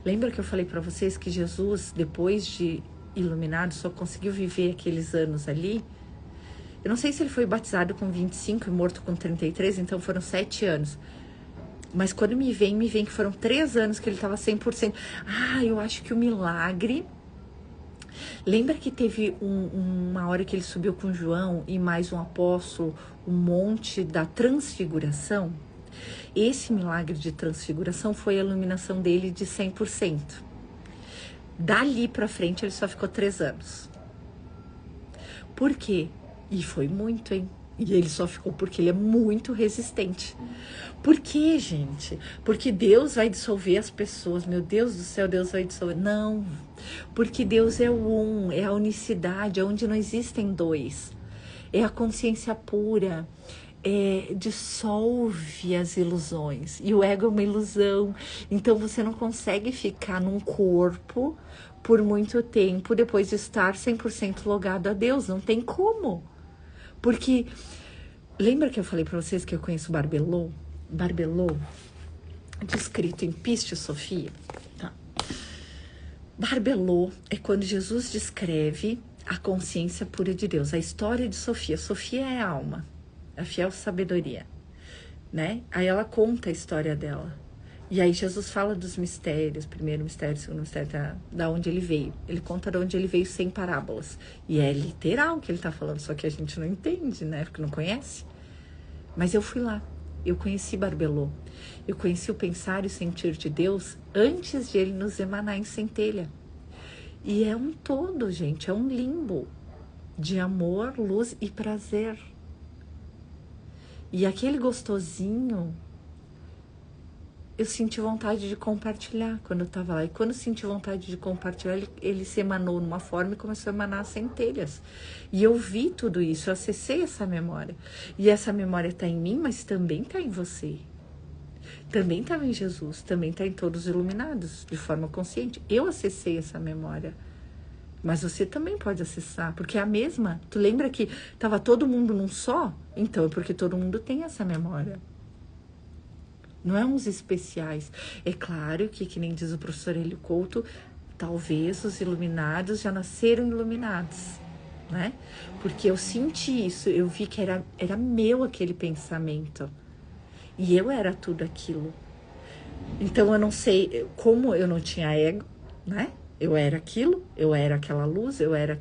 Lembra que eu falei para vocês que Jesus, depois de iluminado, só conseguiu viver aqueles anos ali? Eu não sei se ele foi batizado com 25 e morto com 33, então foram 7 anos. Mas quando me vem que foram 3 anos que ele estava 100%. Eu acho que o milagre... Lembra que teve uma hora que ele subiu com João e mais um apóstolo, o monte da transfiguração? Esse milagre de transfiguração foi a iluminação dele de 100%. Dali pra frente ele só ficou 3 anos. Por quê? E foi muito, hein? E ele só ficou porque ele é muito resistente. Por quê, gente? Porque Deus vai dissolver as pessoas. Meu Deus do céu, Deus vai dissolver. Não. Porque Deus é o um, é a unicidade, é onde não existem dois. É a consciência pura. Dissolve as ilusões. E o ego é uma ilusão. Então você não consegue ficar num corpo por muito tempo depois de estar 100% logado a Deus. Não tem como. Porque, lembra que eu falei para vocês que eu conheço Barbelot? Barbelot, descrito em Piste Sofia. Tá. Barbelot é quando Jesus descreve a consciência pura de Deus. A história de Sofia. Sofia é a alma, a fiel sabedoria, né? Aí ela conta a história dela. E aí Jesus fala dos mistérios, primeiro mistério, segundo mistério, da onde ele veio. Ele conta de onde ele veio sem parábolas. E é literal o que ele está falando, só que a gente não entende, né? Porque não conhece. Mas eu fui lá, eu conheci Barbelot. Eu conheci o pensar e o sentir de Deus antes de ele nos emanar em centelha. E é um todo, gente, é um limbo de amor, luz e prazer. E aquele gostosinho... eu senti vontade de compartilhar quando eu estava lá. E quando eu senti vontade de compartilhar, ele se emanou numa forma e começou a emanar centelhas. E eu vi tudo isso, eu acessei essa memória. E essa memória está em mim, mas também está em você. Também estava em Jesus, também está em todos os iluminados, de forma consciente. Eu acessei essa memória. Mas você também pode acessar, porque é a mesma. Tu lembra que estava todo mundo num só? Então é porque todo mundo tem essa memória. Não é uns especiais. É claro que nem diz o professor Hélio Couto, talvez os iluminados já nasceram iluminados, né? Porque eu senti isso, eu vi que era meu aquele pensamento. E eu era tudo aquilo. Então eu não sei, como eu não tinha ego, né? Eu era aquilo, eu era aquela luz, eu era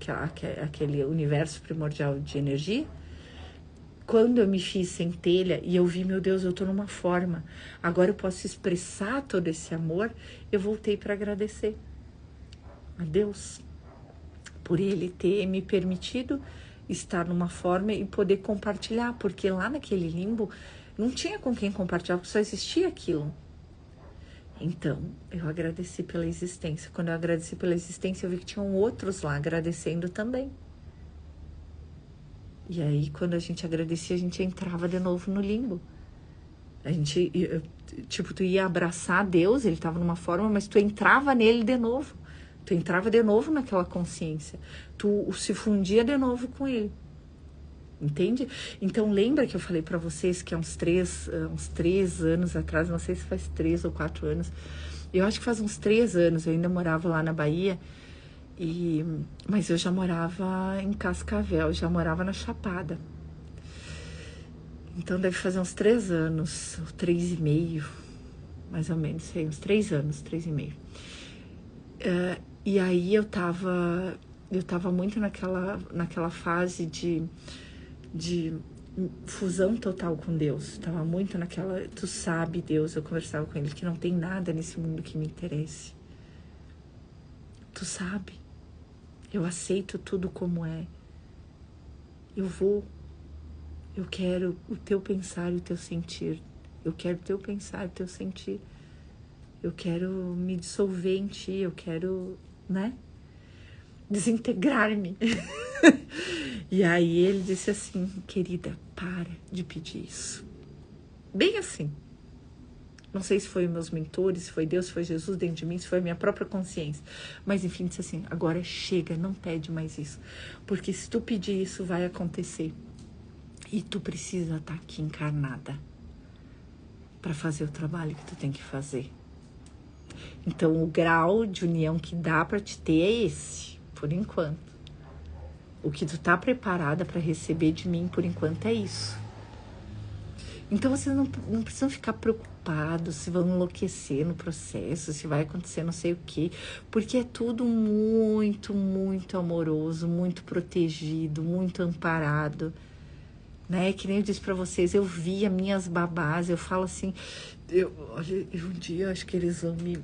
aquele universo primordial de energia. Quando eu me fiz centelha e eu vi, meu Deus, eu tô numa forma, agora eu posso expressar todo esse amor, eu voltei para agradecer a Deus por Ele ter me permitido estar numa forma e poder compartilhar, porque lá naquele limbo não tinha com quem compartilhar, porque só existia aquilo. Então, eu agradeci pela existência. Quando eu agradeci pela existência, eu vi que tinham outros lá agradecendo também. E aí, quando a gente agradecia, a gente entrava de novo no limbo. A gente, tipo, tu ia abraçar Deus, ele estava numa forma, mas tu entrava nele de novo. Tu entrava de novo naquela consciência. Tu se fundia de novo com ele. Entende? Então, lembra que eu falei para vocês que há uns 3 anos atrás, não sei se faz 3 ou 4 anos, eu acho que faz uns 3 anos, eu ainda morava lá na Bahia, Mas eu já morava em Cascavel, já morava na Chapada. Então deve fazer uns 3 anos, 3,5, mais ou menos, sei, uns 3 anos, 3,5. E aí eu tava muito naquela fase de fusão total com Deus. Tava muito naquela, tu sabe, Deus, eu conversava com ele, que não tem nada nesse mundo que me interesse. Tu sabe, eu aceito tudo como é. Eu quero o teu pensar e o teu sentir. Eu quero o teu pensar e o teu sentir. Eu quero me dissolver em ti, eu quero, né? Desintegrar-me. E aí ele disse assim, querida, para de pedir isso. Bem assim. Não sei se foi os meus mentores, se foi Deus, se foi Jesus dentro de mim, se foi a minha própria consciência. Mas enfim, disse assim, agora chega, não pede mais isso. Porque se tu pedir isso, vai acontecer. E tu precisa estar aqui encarnada para fazer o trabalho que tu tem que fazer. Então, o grau de união que dá para te ter é esse, por enquanto. O que tu tá preparada para receber de mim, por enquanto, é isso. Então, vocês não precisam ficar preocupados se vão enlouquecer no processo, se vai acontecer não sei o quê, porque é tudo muito, muito amoroso, muito protegido, muito amparado. Né? Que nem eu disse para vocês, eu via minhas babás, eu falo assim, um dia acho que eles vão me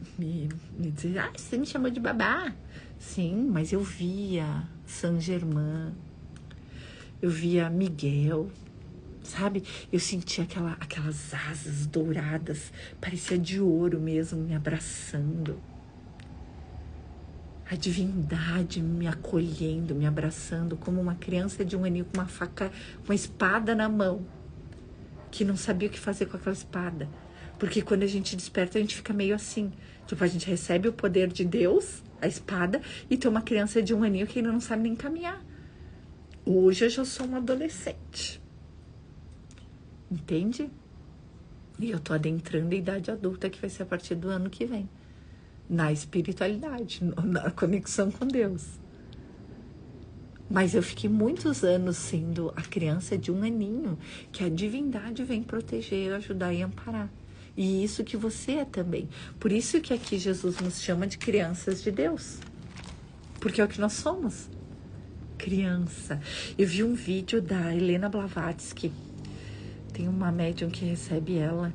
dizer, você me chamou de babá? Sim, mas eu via Saint Germain, eu via Miguel, sabe? Eu sentia aquelas asas douradas, parecia de ouro mesmo, me abraçando. A divindade me acolhendo, me abraçando, como uma criança de 1 aninho com uma faca, uma espada na mão, que não sabia o que fazer com aquela espada. Porque quando a gente desperta, a gente fica meio assim. Tipo, a gente recebe o poder de Deus, a espada, e tem uma criança de 1 aninho que ainda não sabe nem caminhar. Hoje eu já sou uma adolescente. Entende? E eu tô adentrando a idade adulta, que vai ser a partir do ano que vem. Na espiritualidade, na conexão com Deus. Mas eu fiquei muitos anos sendo a criança de 1 aninho, que a divindade vem proteger, ajudar e amparar. E isso que você é também. Por isso que aqui Jesus nos chama de crianças de Deus. Porque é o que nós somos. Criança. Eu vi um vídeo da Helena Blavatsky. Tem uma médium que recebe ela.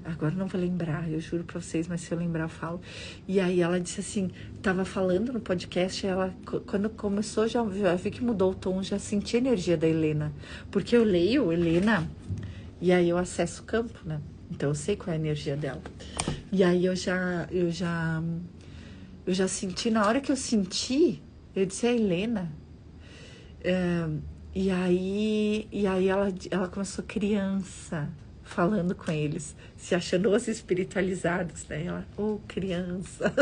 Agora não vou lembrar, eu juro pra vocês, mas se eu lembrar eu falo. E aí ela disse assim, tava falando no podcast, ela, quando começou, já vi que mudou o tom, já senti a energia da Helena. Porque eu leio Helena, e aí eu acesso o campo, né? Então eu sei qual é a energia dela. E aí eu já senti, na hora que eu senti, eu disse, é Helena. E aí ela começou criança, falando com eles, se achando os espiritualizados, né? Ela, criança.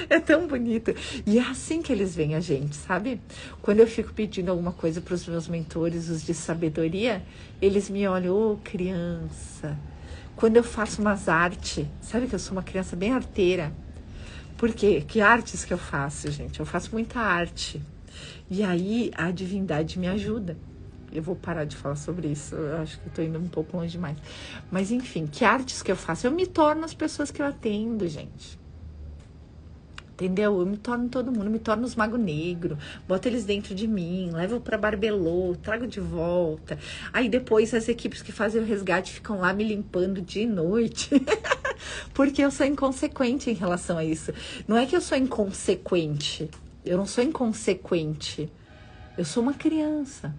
É tão bonito. E é assim que eles veem a gente, sabe? Quando eu fico pedindo alguma coisa para os meus mentores, os de sabedoria, eles me olham, criança. Quando eu faço umas artes, sabe que eu sou uma criança bem arteira. Por quê? Que artes que eu faço, gente? Eu faço muita arte. E aí a divindade me ajuda. Eu vou parar de falar sobre isso, eu acho que eu tô indo um pouco longe demais. Mas enfim, que artes que eu faço? Eu me torno as pessoas que eu atendo, gente. Entendeu? Eu me torno todo mundo, me torno os Mago Negro, boto eles dentro de mim, levo pra Barbelô, trago de volta. Aí depois as equipes que fazem o resgate ficam lá me limpando dia e noite. Porque eu sou inconsequente em relação a isso. Não é que eu sou inconsequente, eu não sou inconsequente. Eu sou uma criança.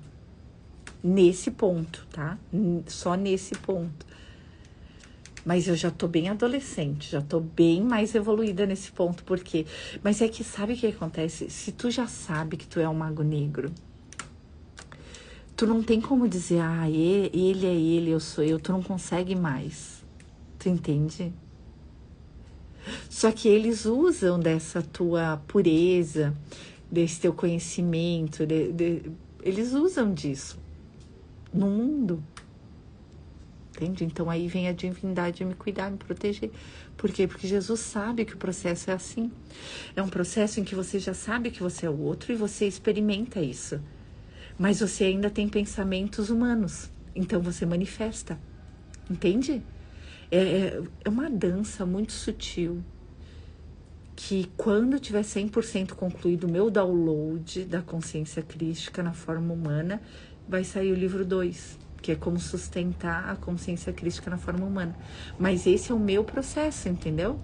Nesse ponto, tá? Só nesse ponto. Mas eu já tô bem adolescente, já tô bem mais evoluída nesse ponto, porque... Mas é que sabe o que acontece? Se tu já sabe que tu é um mago negro, tu não tem como dizer, ele é ele, eu sou eu, tu não consegue mais. Tu entende? Só que eles usam dessa tua pureza, desse teu conhecimento, eles usam disso no mundo. entende? Então aí vem a divindade me cuidar, me proteger. Por quê? Porque Jesus sabe que o processo é assim. É um processo em que você já sabe que você é o outro e você experimenta isso. Mas você ainda tem pensamentos humanos. Então você manifesta. Entende? É uma dança muito sutil. Que quando tiver 100% concluído o meu download da consciência crística na forma humana, vai sair o livro 2, que é como sustentar a consciência crística na forma humana. Mas esse é o meu processo, entendeu?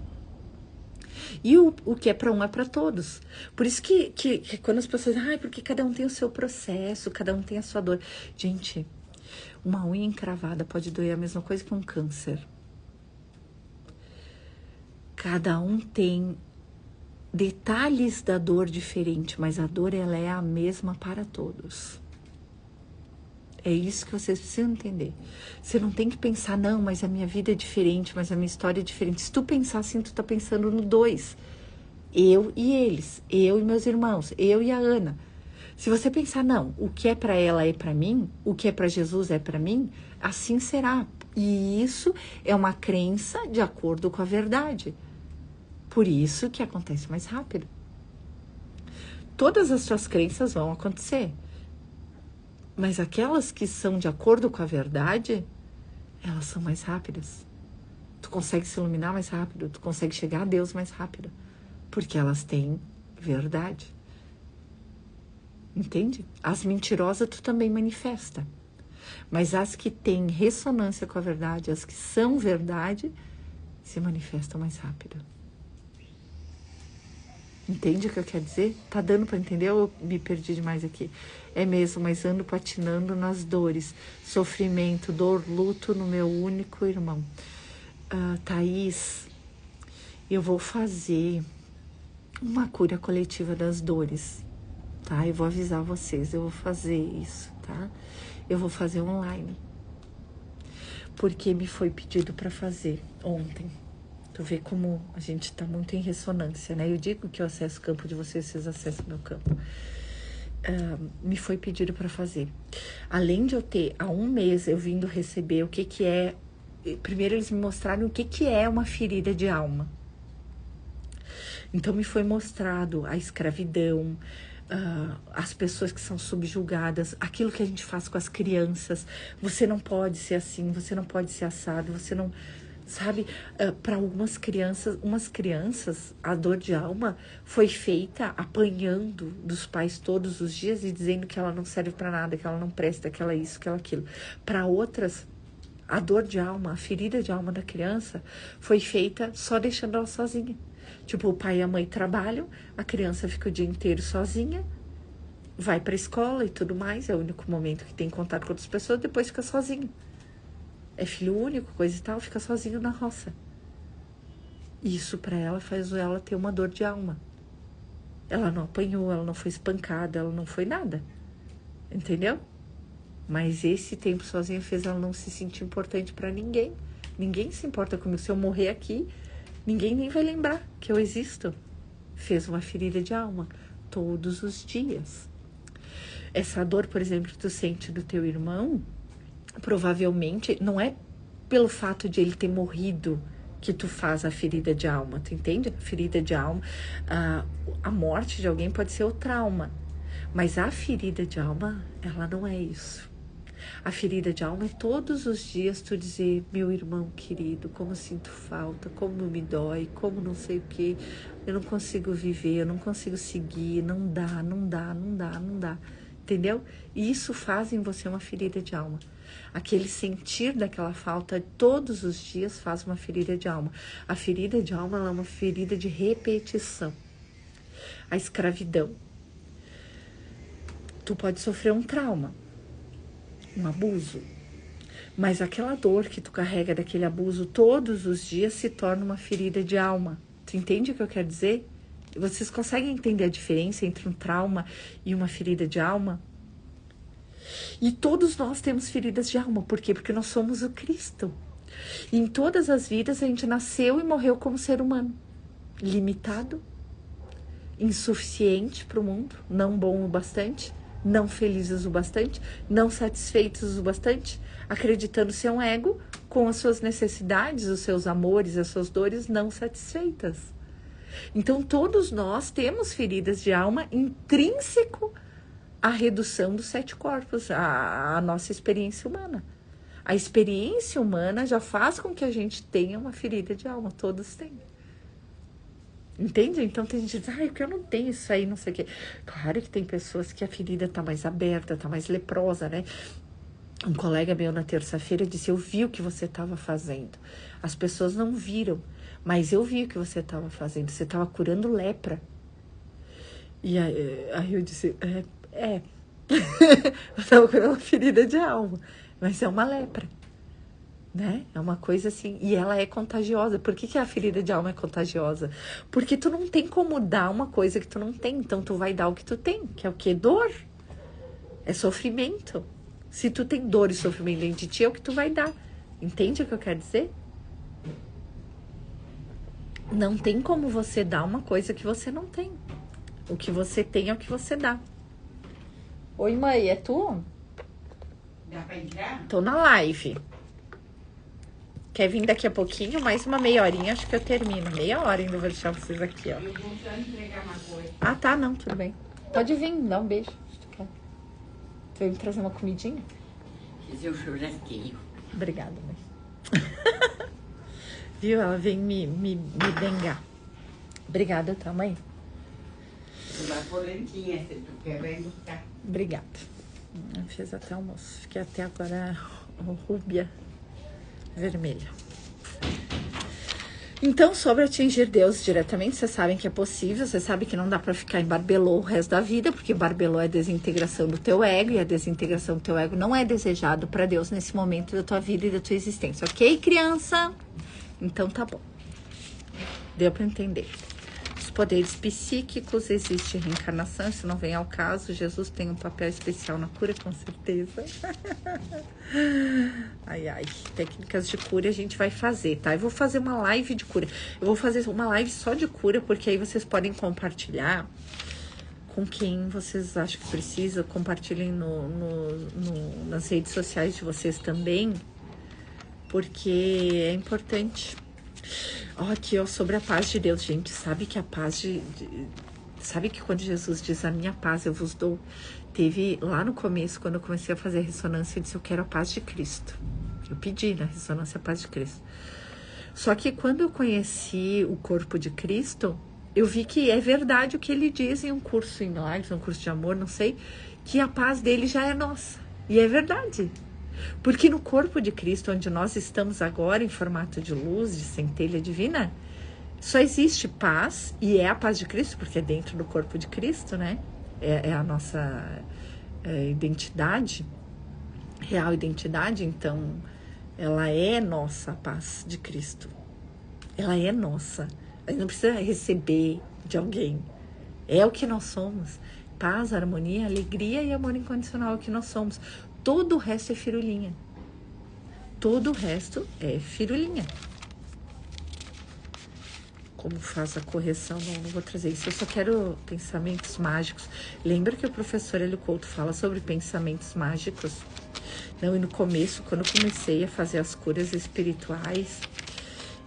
E o que é para um é para todos. Por isso que quando as pessoas dizem, porque cada um tem o seu processo, cada um tem a sua dor. Gente, uma unha encravada pode doer a mesma coisa que um câncer. Cada um tem detalhes da dor diferente, mas a dor ela é a mesma para todos. É isso que vocês precisam entender. Você não tem que pensar, não, mas a minha vida é diferente, mas a minha história é diferente. Se tu pensar assim, tu tá pensando no 2. Eu e eles, eu e meus irmãos, eu e a Ana. Se você pensar, não, o que é para ela é para mim, o que é para Jesus é para mim, assim será. E isso é uma crença de acordo com a verdade. Por isso que acontece mais rápido. Todas as suas crenças vão acontecer. Mas aquelas que são de acordo com a verdade, elas são mais rápidas. Tu consegue se iluminar mais rápido, tu consegue chegar a Deus mais rápido. Porque elas têm verdade. Entende? As mentirosas tu também manifesta. Mas as que têm ressonância com a verdade, as que são verdade, se manifestam mais rápido. Entende o que eu quero dizer? Tá dando para entender ou eu me perdi demais aqui? É mesmo, mas ando patinando nas dores, sofrimento, dor, luto no meu único irmão. Thaís, eu vou fazer uma cura coletiva das dores, tá? Eu vou avisar vocês, eu vou fazer isso, tá? Eu vou fazer online. Porque me foi pedido para fazer ontem. Tu vê como a gente tá muito em ressonância, né? Eu digo que eu acesso o campo de vocês, vocês acessam o meu campo. Me foi pedido para fazer. Além de eu ter, há um mês, eu vindo receber o que é... Primeiro eles me mostraram o que é uma ferida de alma. Então me foi mostrado a escravidão, as pessoas que são subjugadas, aquilo que a gente faz com as crianças. Você não pode ser assim, você não pode ser assado, você não... Sabe, para algumas crianças, a dor de alma foi feita apanhando dos pais todos os dias e dizendo que ela não serve para nada, que ela não presta, que ela é isso, que ela é aquilo. Para outras, a dor de alma, a ferida de alma da criança foi feita só deixando ela sozinha. Tipo, o pai e a mãe trabalham, a criança fica o dia inteiro sozinha, vai para a escola e tudo mais, é o único momento que tem contato com outras pessoas, depois fica sozinha. É filho único, coisa e tal, fica sozinho na roça. Isso para ela faz ela ter uma dor de alma. Ela não apanhou, ela não foi espancada, ela não foi nada. Entendeu? Mas esse tempo sozinha fez ela não se sentir importante para ninguém. Ninguém se importa comigo. Se eu morrer aqui, ninguém nem vai lembrar que eu existo. Fez uma ferida de alma todos os dias. Essa dor, por exemplo, que tu sente do teu irmão, provavelmente não é pelo fato de ele ter morrido que tu faz a ferida de alma, tu entende? A ferida de alma, a morte de alguém pode ser o trauma, mas a ferida de alma, ela não é isso. A ferida de alma é todos os dias tu dizer, meu irmão querido, como sinto falta, como me dói, como não sei o que, eu não consigo viver, eu não consigo seguir, não dá, entendeu? E isso faz em você uma ferida de alma. Aquele sentir daquela falta todos os dias faz uma ferida de alma. A ferida de alma ela é uma ferida de repetição. A escravidão. Tu pode sofrer um trauma, um abuso, mas aquela dor que tu carrega daquele abuso todos os dias se torna uma ferida de alma. Tu entende o que eu quero dizer? Vocês conseguem entender a diferença entre um trauma e uma ferida de alma? E todos nós temos feridas de alma. Por quê? Porque nós somos o Cristo. E em todas as vidas a gente nasceu e morreu como ser humano. Limitado, insuficiente para o mundo, não bom o bastante, não felizes o bastante, não satisfeitos o bastante, acreditando ser um ego, com as suas necessidades, os seus amores, as suas dores não satisfeitas. Então, todos nós temos feridas de alma intrínseco à redução dos 7 corpos, à nossa experiência humana. A experiência humana já faz com que a gente tenha uma ferida de alma, todos têm. Entende? Então tem gente que diz, porque eu não tenho isso aí, não sei o quê. Claro que tem pessoas que a ferida tá mais aberta, tá mais leprosa, né? Um colega meu na terça-feira disse, eu vi o que você estava fazendo. As pessoas não viram, mas eu vi o que você estava fazendo. Você estava curando lepra. E aí eu disse, eu estava curando uma ferida de alma, mas é uma lepra. Né? É uma coisa assim, e ela é contagiosa. Por que a ferida de alma é contagiosa? Porque tu não tem como dar uma coisa que tu não tem, então tu vai dar o que tu tem, que é o quê? Dor. É sofrimento. Se tu tem dor e sofrimento dentro de ti, é o que tu vai dar. Entende o que eu quero dizer? Não tem como você dar uma coisa que você não tem. O que você tem é o que você dá. Oi, mãe, é tu? Dá pra entrar? Tô na live. Quer vir daqui a pouquinho? Mais uma meia horinha, acho que eu termino. Meia hora ainda vou deixar vocês aqui, ó. Eu vou só entregar uma coisa. Ah, tá, não, tudo bem. Pode vir, dá um beijo, se tu quer. Tu veio me trazer uma comidinha? Fiz o churrasquinho. Obrigada, mãe. Viu? Ela vem me bengar. Obrigada, tá, mãe? Uma polentinha, se tu quer, vai buscar. Obrigada. Eu fiz até almoço. Fiquei até agora rúbia vermelha. Então, sobre atingir Deus diretamente, vocês sabem que é possível, vocês sabem que não dá pra ficar em barbelô o resto da vida, porque barbelô é desintegração do teu ego, e a desintegração do teu ego não é desejado pra Deus nesse momento da tua vida e da tua existência, ok, criança? Então tá bom. Deu pra entender. Os poderes psíquicos, existe reencarnação, isso não vem ao caso. Jesus tem um papel especial na cura, com certeza. Ai, técnicas de cura a gente vai fazer, tá? Eu vou fazer uma live de cura. Eu vou fazer uma live só de cura, porque aí vocês podem compartilhar com quem vocês acham que precisa. Compartilhem nas redes sociais de vocês também, porque é importante. Aqui, sobre a paz de Deus, gente. Sabe que a paz sabe que quando Jesus diz a minha paz eu vos dou, teve lá no começo, quando eu comecei a fazer a ressonância, eu disse, eu quero a paz de Cristo. Eu pedi na ressonância a paz de Cristo. Só que quando eu conheci o corpo de Cristo, eu vi que é verdade o que ele diz em um curso em milagres, um curso de amor, não sei, que a paz dele já é nossa. E é verdade. Porque no corpo de Cristo, onde nós estamos agora em formato de luz, de centelha divina, só existe paz, e é a paz de Cristo, porque é dentro do corpo de Cristo, né? É a nossa identidade, real identidade, então ela é nossa, a paz de Cristo. Ela é nossa. A gente não precisa receber de alguém. É o que nós somos. Paz, harmonia, alegria e amor incondicional é o que nós somos. Todo o resto é firulinha. Todo o resto é firulinha. Como faz a correção? Não vou trazer isso. Eu só quero pensamentos mágicos. Lembra que o professor Hélio Couto fala sobre pensamentos mágicos? Não, e no começo, quando eu comecei a fazer as curas espirituais,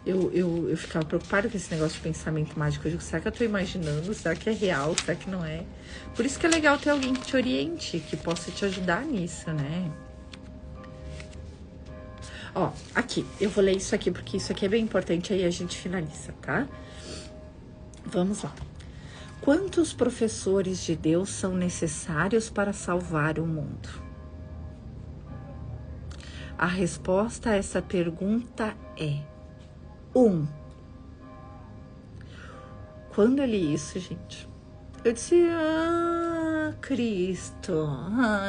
eu ficava preocupada com esse negócio de pensamento mágico. Eu digo, será que eu tô imaginando? Será que é real? Será que não é? Por isso que é legal ter alguém que te oriente, que possa te ajudar nisso, né? Aqui, eu vou ler isso aqui, porque isso aqui é bem importante, aí a gente finaliza, tá? Vamos lá. Quantos professores de Deus são necessários para salvar o mundo? A resposta a essa pergunta é 1. Quando eu li isso, gente, eu disse, Cristo,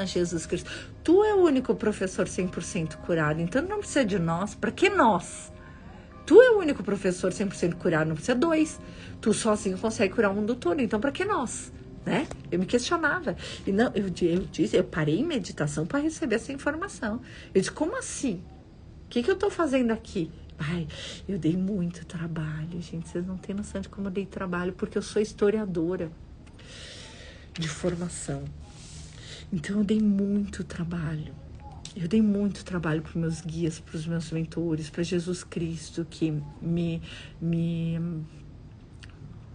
Jesus Cristo, tu é o único professor 100% curado, então não precisa de nós. Para que nós? Tu é o único professor 100% curado, não precisa 2. Tu sozinho consegue curar o mundo todo, então para que nós? Né? Eu me questionava. E não, eu parei em meditação para receber essa informação. Eu disse, como assim? O que eu tô fazendo aqui? Eu dei muito trabalho, gente. Vocês não têm noção de como eu dei trabalho, porque eu sou historiadora de formação. Então eu dei muito trabalho. Eu dei muito trabalho para os meus guias, para os meus mentores, para Jesus Cristo, que me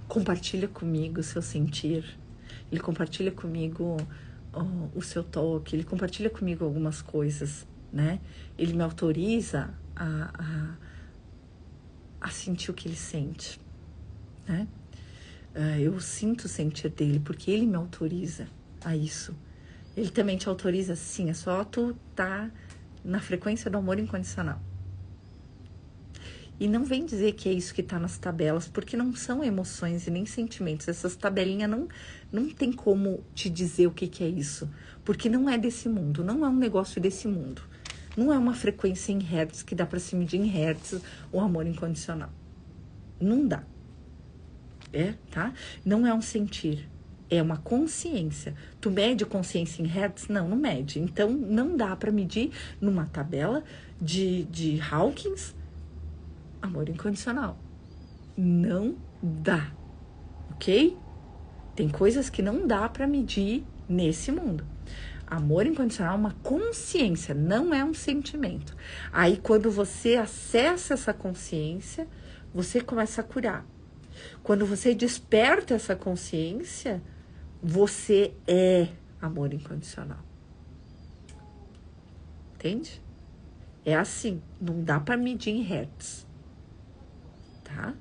compartilha comigo o seu sentir. Ele compartilha comigo o seu toque, ele compartilha comigo algumas coisas, né? Ele me autoriza a sentir o que ele sente, né? Eu sinto o sentir dele, porque ele me autoriza a isso. Ele também te autoriza, sim, é só tu tá na frequência do amor incondicional. E não vem dizer que é isso que tá nas tabelas, porque não são emoções e nem sentimentos. Essas tabelinhas não tem como te dizer o que é isso, porque não é desse mundo, não é um negócio desse mundo. Não é uma frequência em hertz que dá para se medir em hertz o amor incondicional. Não dá. Tá? Não é um sentir. É uma consciência. Tu mede consciência em hertz? Não mede. Então, não dá para medir numa tabela de Hawkins amor incondicional. Não dá. Ok? Tem coisas que não dá para medir nesse mundo. Amor incondicional é uma consciência, não é um sentimento. Aí, quando você acessa essa consciência, você começa a curar. Quando você desperta essa consciência, você é amor incondicional. Entende? É assim, não dá para medir em hertz. Tá?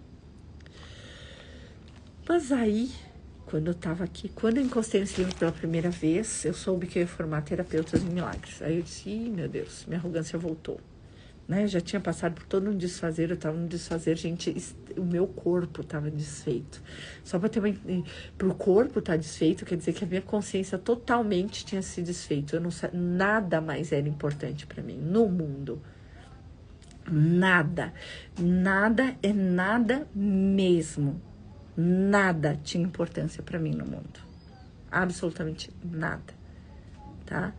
Mas aí, quando eu tava aqui, quando eu encostei nesse livro pela primeira vez, eu soube que eu ia formar terapeutas em milagres. Aí eu disse, meu Deus, minha arrogância voltou. Né? Eu já tinha passado por todo um desfazer, eu tava no desfazer, gente, o meu corpo tava desfeito. Só para ter pro corpo estar desfeito, quer dizer que a minha consciência totalmente tinha se desfeito. Eu não nada mais era importante para mim no mundo. Nada é nada mesmo. Nada tinha importância para mim no mundo. Absolutamente nada, tá?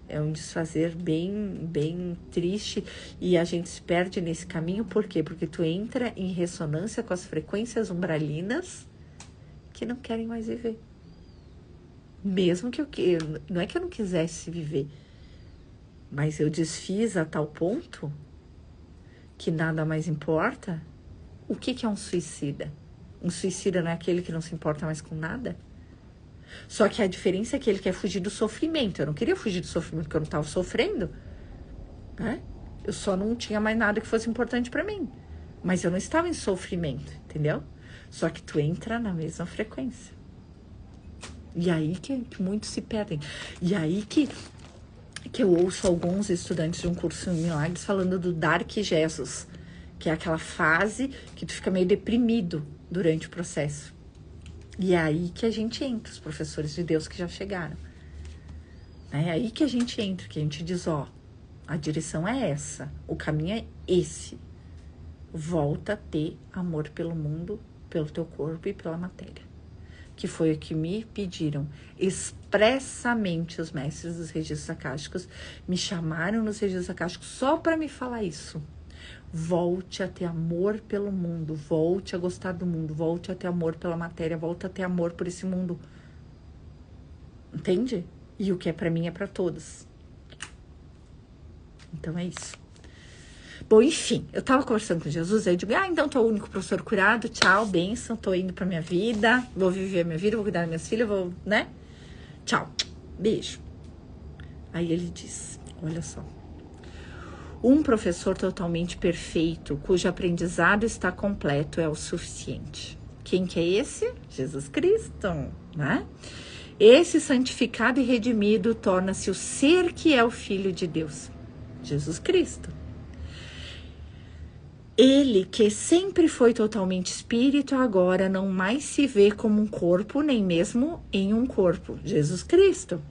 É um desfazer bem triste e a gente se perde nesse caminho. Por quê? Porque tu entra em ressonância com as frequências umbralinas que não querem mais viver. Mesmo que não é que eu não quisesse viver, mas eu desfiz a tal ponto que nada mais importa. O que é um suicida? Um suicida não é aquele que não se importa mais com nada? Só que a diferença é que ele quer fugir do sofrimento. Eu não queria fugir do sofrimento porque eu não estava sofrendo, né? Eu só não tinha mais nada que fosse importante para mim. Mas eu não estava em sofrimento, entendeu? Só que tu entra na mesma frequência. E aí que muitos se perdem. E aí que eu ouço alguns estudantes de um curso em milagres falando do Dark Jesus, que é aquela fase que tu fica meio deprimido durante o processo. E é aí que a gente entra, os professores de Deus que já chegaram. É aí que a gente entra, que a gente diz, a direção é essa, o caminho é esse. Volta a ter amor pelo mundo, pelo teu corpo e pela matéria. Que foi o que me pediram expressamente os mestres dos registros acásticos, me chamaram nos registros acásticos só para me falar isso. Volte a ter amor pelo mundo, volte a gostar do mundo, volte a ter amor pela matéria, volte a ter amor por esse mundo. Entende? E o que é para mim é para todos. Então é isso. Bom, enfim, eu tava conversando com Jesus, aí eu digo, então tô o único professor curado, tchau, bênção, tô indo pra minha vida, vou viver a minha vida, vou cuidar das minhas filhas, vou, né? Tchau, beijo. Aí ele diz, olha só. Um professor totalmente perfeito, cujo aprendizado está completo, é o suficiente. Quem que é esse? Jesus Cristo, né? Esse santificado e redimido torna-se o ser que é o Filho de Deus. Jesus Cristo. Ele, que sempre foi totalmente espírito, agora não mais se vê como um corpo, nem mesmo em um corpo. Jesus Cristo.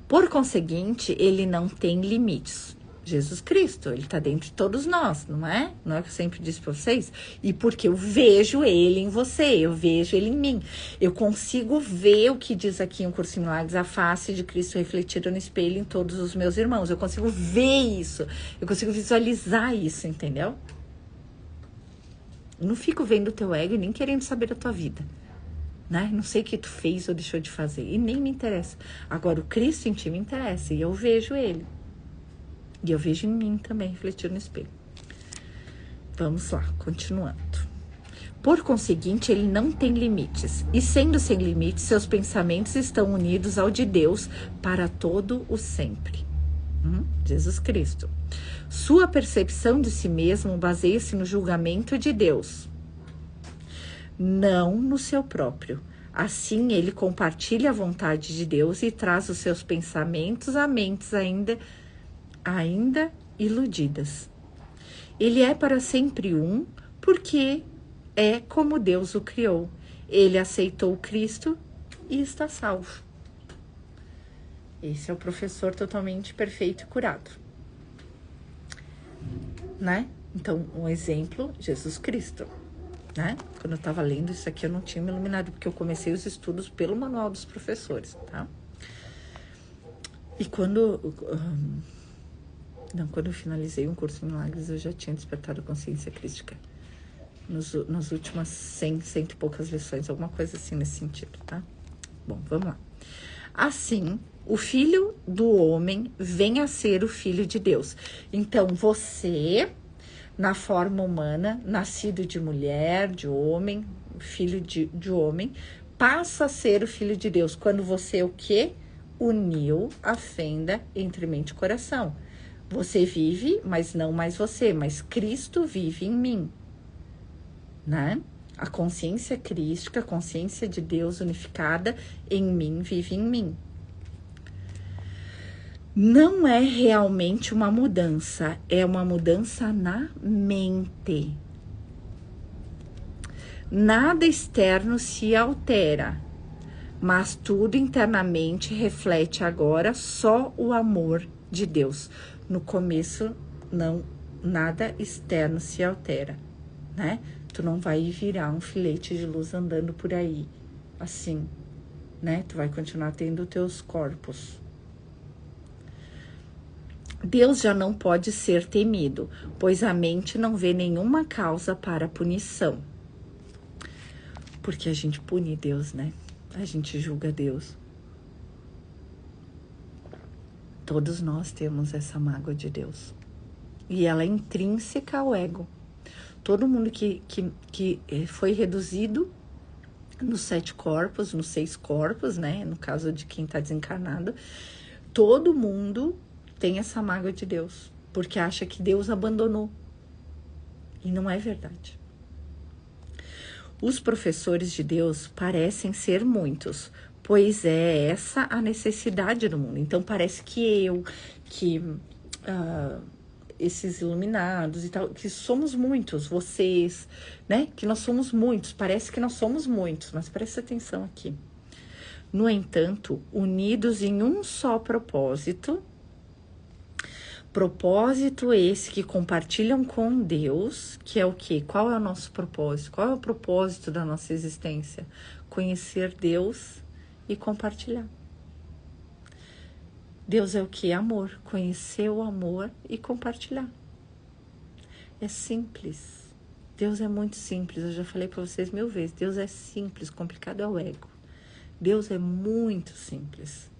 Por conseguinte, ele não tem limites. Jesus Cristo, ele está dentro de todos nós, não é? Não é o que eu sempre disse para vocês? E porque eu vejo ele em você, eu vejo ele em mim. Eu consigo ver o que diz aqui em Curso em Milagres, a face de Cristo refletida no espelho em todos os meus irmãos. Eu consigo ver isso, eu consigo visualizar isso, entendeu? Eu não fico vendo o teu ego e nem querendo saber da tua vida. né? Não sei o que tu fez ou deixou de fazer. E nem me interessa. Agora, o Cristo em ti me interessa. E eu vejo ele. E eu vejo em mim também, refletido no espelho. Vamos lá, continuando. Por conseguinte, ele não tem limites. E sendo sem limites, seus pensamentos estão unidos ao de Deus para todo o sempre. Jesus Cristo. Sua percepção de si mesmo baseia-se no julgamento de Deus, não no seu próprio. Assim, ele compartilha a vontade de Deus e traz os seus pensamentos a mentes ainda iludidas. Ele é para sempre um, porque é como Deus o criou. Ele aceitou Cristo e está salvo. Esse é o professor totalmente perfeito e curado, né? Então, um exemplo, Jesus Cristo, né? Quando eu estava lendo isso aqui, eu não tinha me iluminado, porque eu comecei os estudos pelo manual dos professores, tá? E quando eu finalizei um curso em milagres, eu já tinha despertado a consciência crística. Nas últimas 100 e poucas lições, alguma coisa assim nesse sentido, tá? Bom, vamos lá. Assim, o filho do homem vem a ser o filho de Deus. Então, você, na forma humana, nascido de mulher, de homem, filho de homem, passa a ser o filho de Deus. Quando você, o quê? Uniu a fenda entre mente e coração. Você vive, mas não mais você, mas Cristo vive em mim, né? A consciência crística, a consciência de Deus unificada em mim, vive em mim. Não é realmente uma mudança, é uma mudança na mente. Nada externo se altera, mas tudo internamente reflete agora só o amor de Deus. No começo, não, nada externo se altera, né? Tu não vai virar um filete de luz andando por aí, assim, né? Tu vai continuar tendo teus corpos. Deus já não pode ser temido, pois a mente não vê nenhuma causa para punição. Porque a gente pune Deus, né? A gente julga Deus. Todos nós temos essa mágoa de Deus. E ela é intrínseca ao ego. Todo mundo que foi reduzido nos 7 corpos, nos 6 corpos, né? No caso de quem está desencarnado, todo mundo tem essa mágoa de Deus, porque acha que Deus abandonou. E não é verdade. Os professores de Deus parecem ser muitos, pois é essa a necessidade do mundo. Então parece que esses iluminados e tal, que somos muitos, vocês, né? Que nós somos muitos, parece que nós somos muitos, mas presta atenção aqui. No entanto, unidos em um só propósito esse que compartilham com Deus, que é o quê? Qual é o nosso propósito? Qual é o propósito da nossa existência? Conhecer Deus e compartilhar. Deus é o quê? Amor. Conhecer o amor e compartilhar. É simples. Deus é muito simples. Eu já falei para vocês 1000 vezes. Deus é simples, complicado é o ego. Deus é muito simples.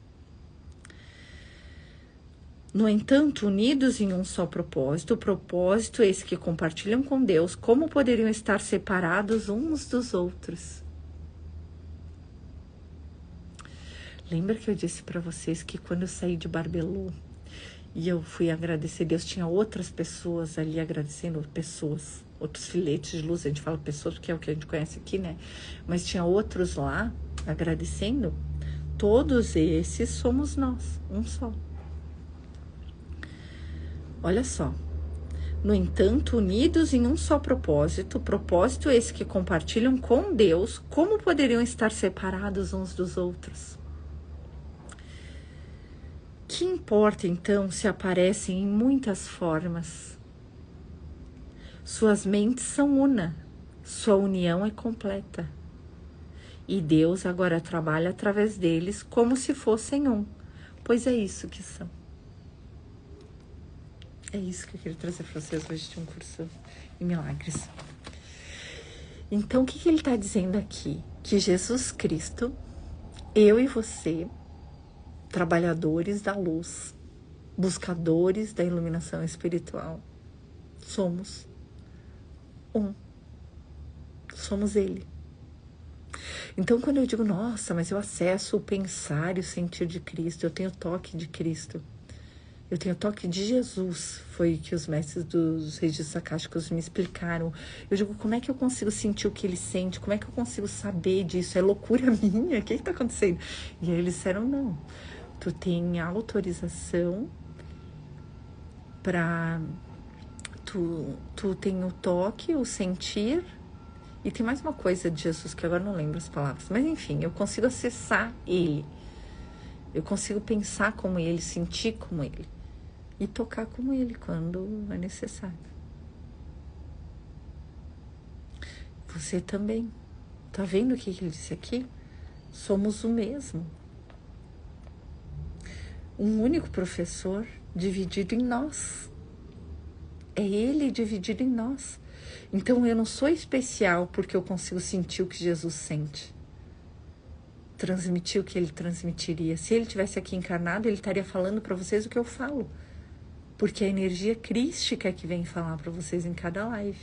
No entanto, unidos em um só propósito, o propósito esse que compartilham com Deus, como poderiam estar separados uns dos outros? Lembra que eu disse para vocês que quando eu saí de Barbelô e eu fui agradecer Deus, tinha outras pessoas ali agradecendo, pessoas, outros filetes de luz, a gente fala pessoas porque é o que a gente conhece aqui, né? Mas tinha outros lá agradecendo. Todos esses somos nós, um só. Olha só. No entanto, unidos em um só propósito esse que compartilham com Deus, como poderiam estar separados uns dos outros? Que importa, então, se aparecem em muitas formas? Suas mentes são una, sua união é completa. E Deus agora trabalha através deles como se fossem um, pois é isso que são. É isso que eu queria trazer para vocês hoje de um curso em milagres. Então, o que ele está dizendo aqui? Que Jesus Cristo, eu e você, trabalhadores da luz, buscadores da iluminação espiritual, somos um. Somos Ele. Então, quando eu digo, nossa, mas eu acesso o pensar e o sentir de Cristo, eu tenho toque de Cristo, eu tenho toque de Jesus, foi o que os mestres dos registros akáshicos me explicaram. Eu digo, como é que eu consigo sentir o que ele sente? Como é que eu consigo saber disso? É loucura minha? O que está acontecendo? E aí eles disseram, não, tu tem autorização para... Tu tem o toque, o sentir, e tem mais uma coisa de Jesus que agora não lembro as palavras, mas enfim, eu consigo acessar ele, eu consigo pensar como ele, sentir como ele e tocar como ele quando é necessário. Você também, tá vendo o que ele disse aqui? Somos o mesmo, um único professor dividido em nós. É ele dividido em nós. Então eu não sou especial porque eu consigo sentir o que Jesus sente, transmitir o que ele transmitiria. Se ele tivesse aqui encarnado, ele estaria falando para vocês o que eu falo, porque a energia crística que vem falar para vocês em cada live.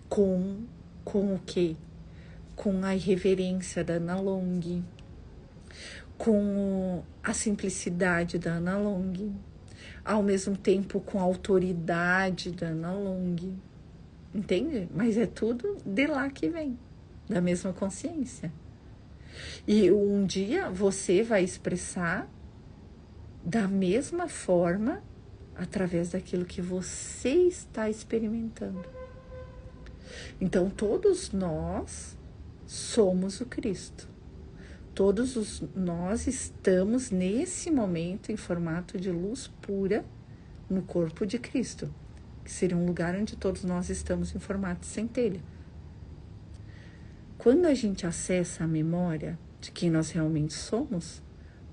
Com o quê? Com a irreverência da Ana Long, com a simplicidade da Ana Long, ao mesmo tempo com a autoridade da Ana Long, entende? Mas é tudo de lá que vem, da mesma consciência. E um dia você vai expressar da mesma forma através daquilo que você está experimentando. Então todos nós somos o Cristo. Todos nós estamos nesse momento em formato de luz pura no corpo de Cristo, que seria um lugar onde todos nós estamos em formato de centelha. Quando a gente acessa a memória de quem nós realmente somos,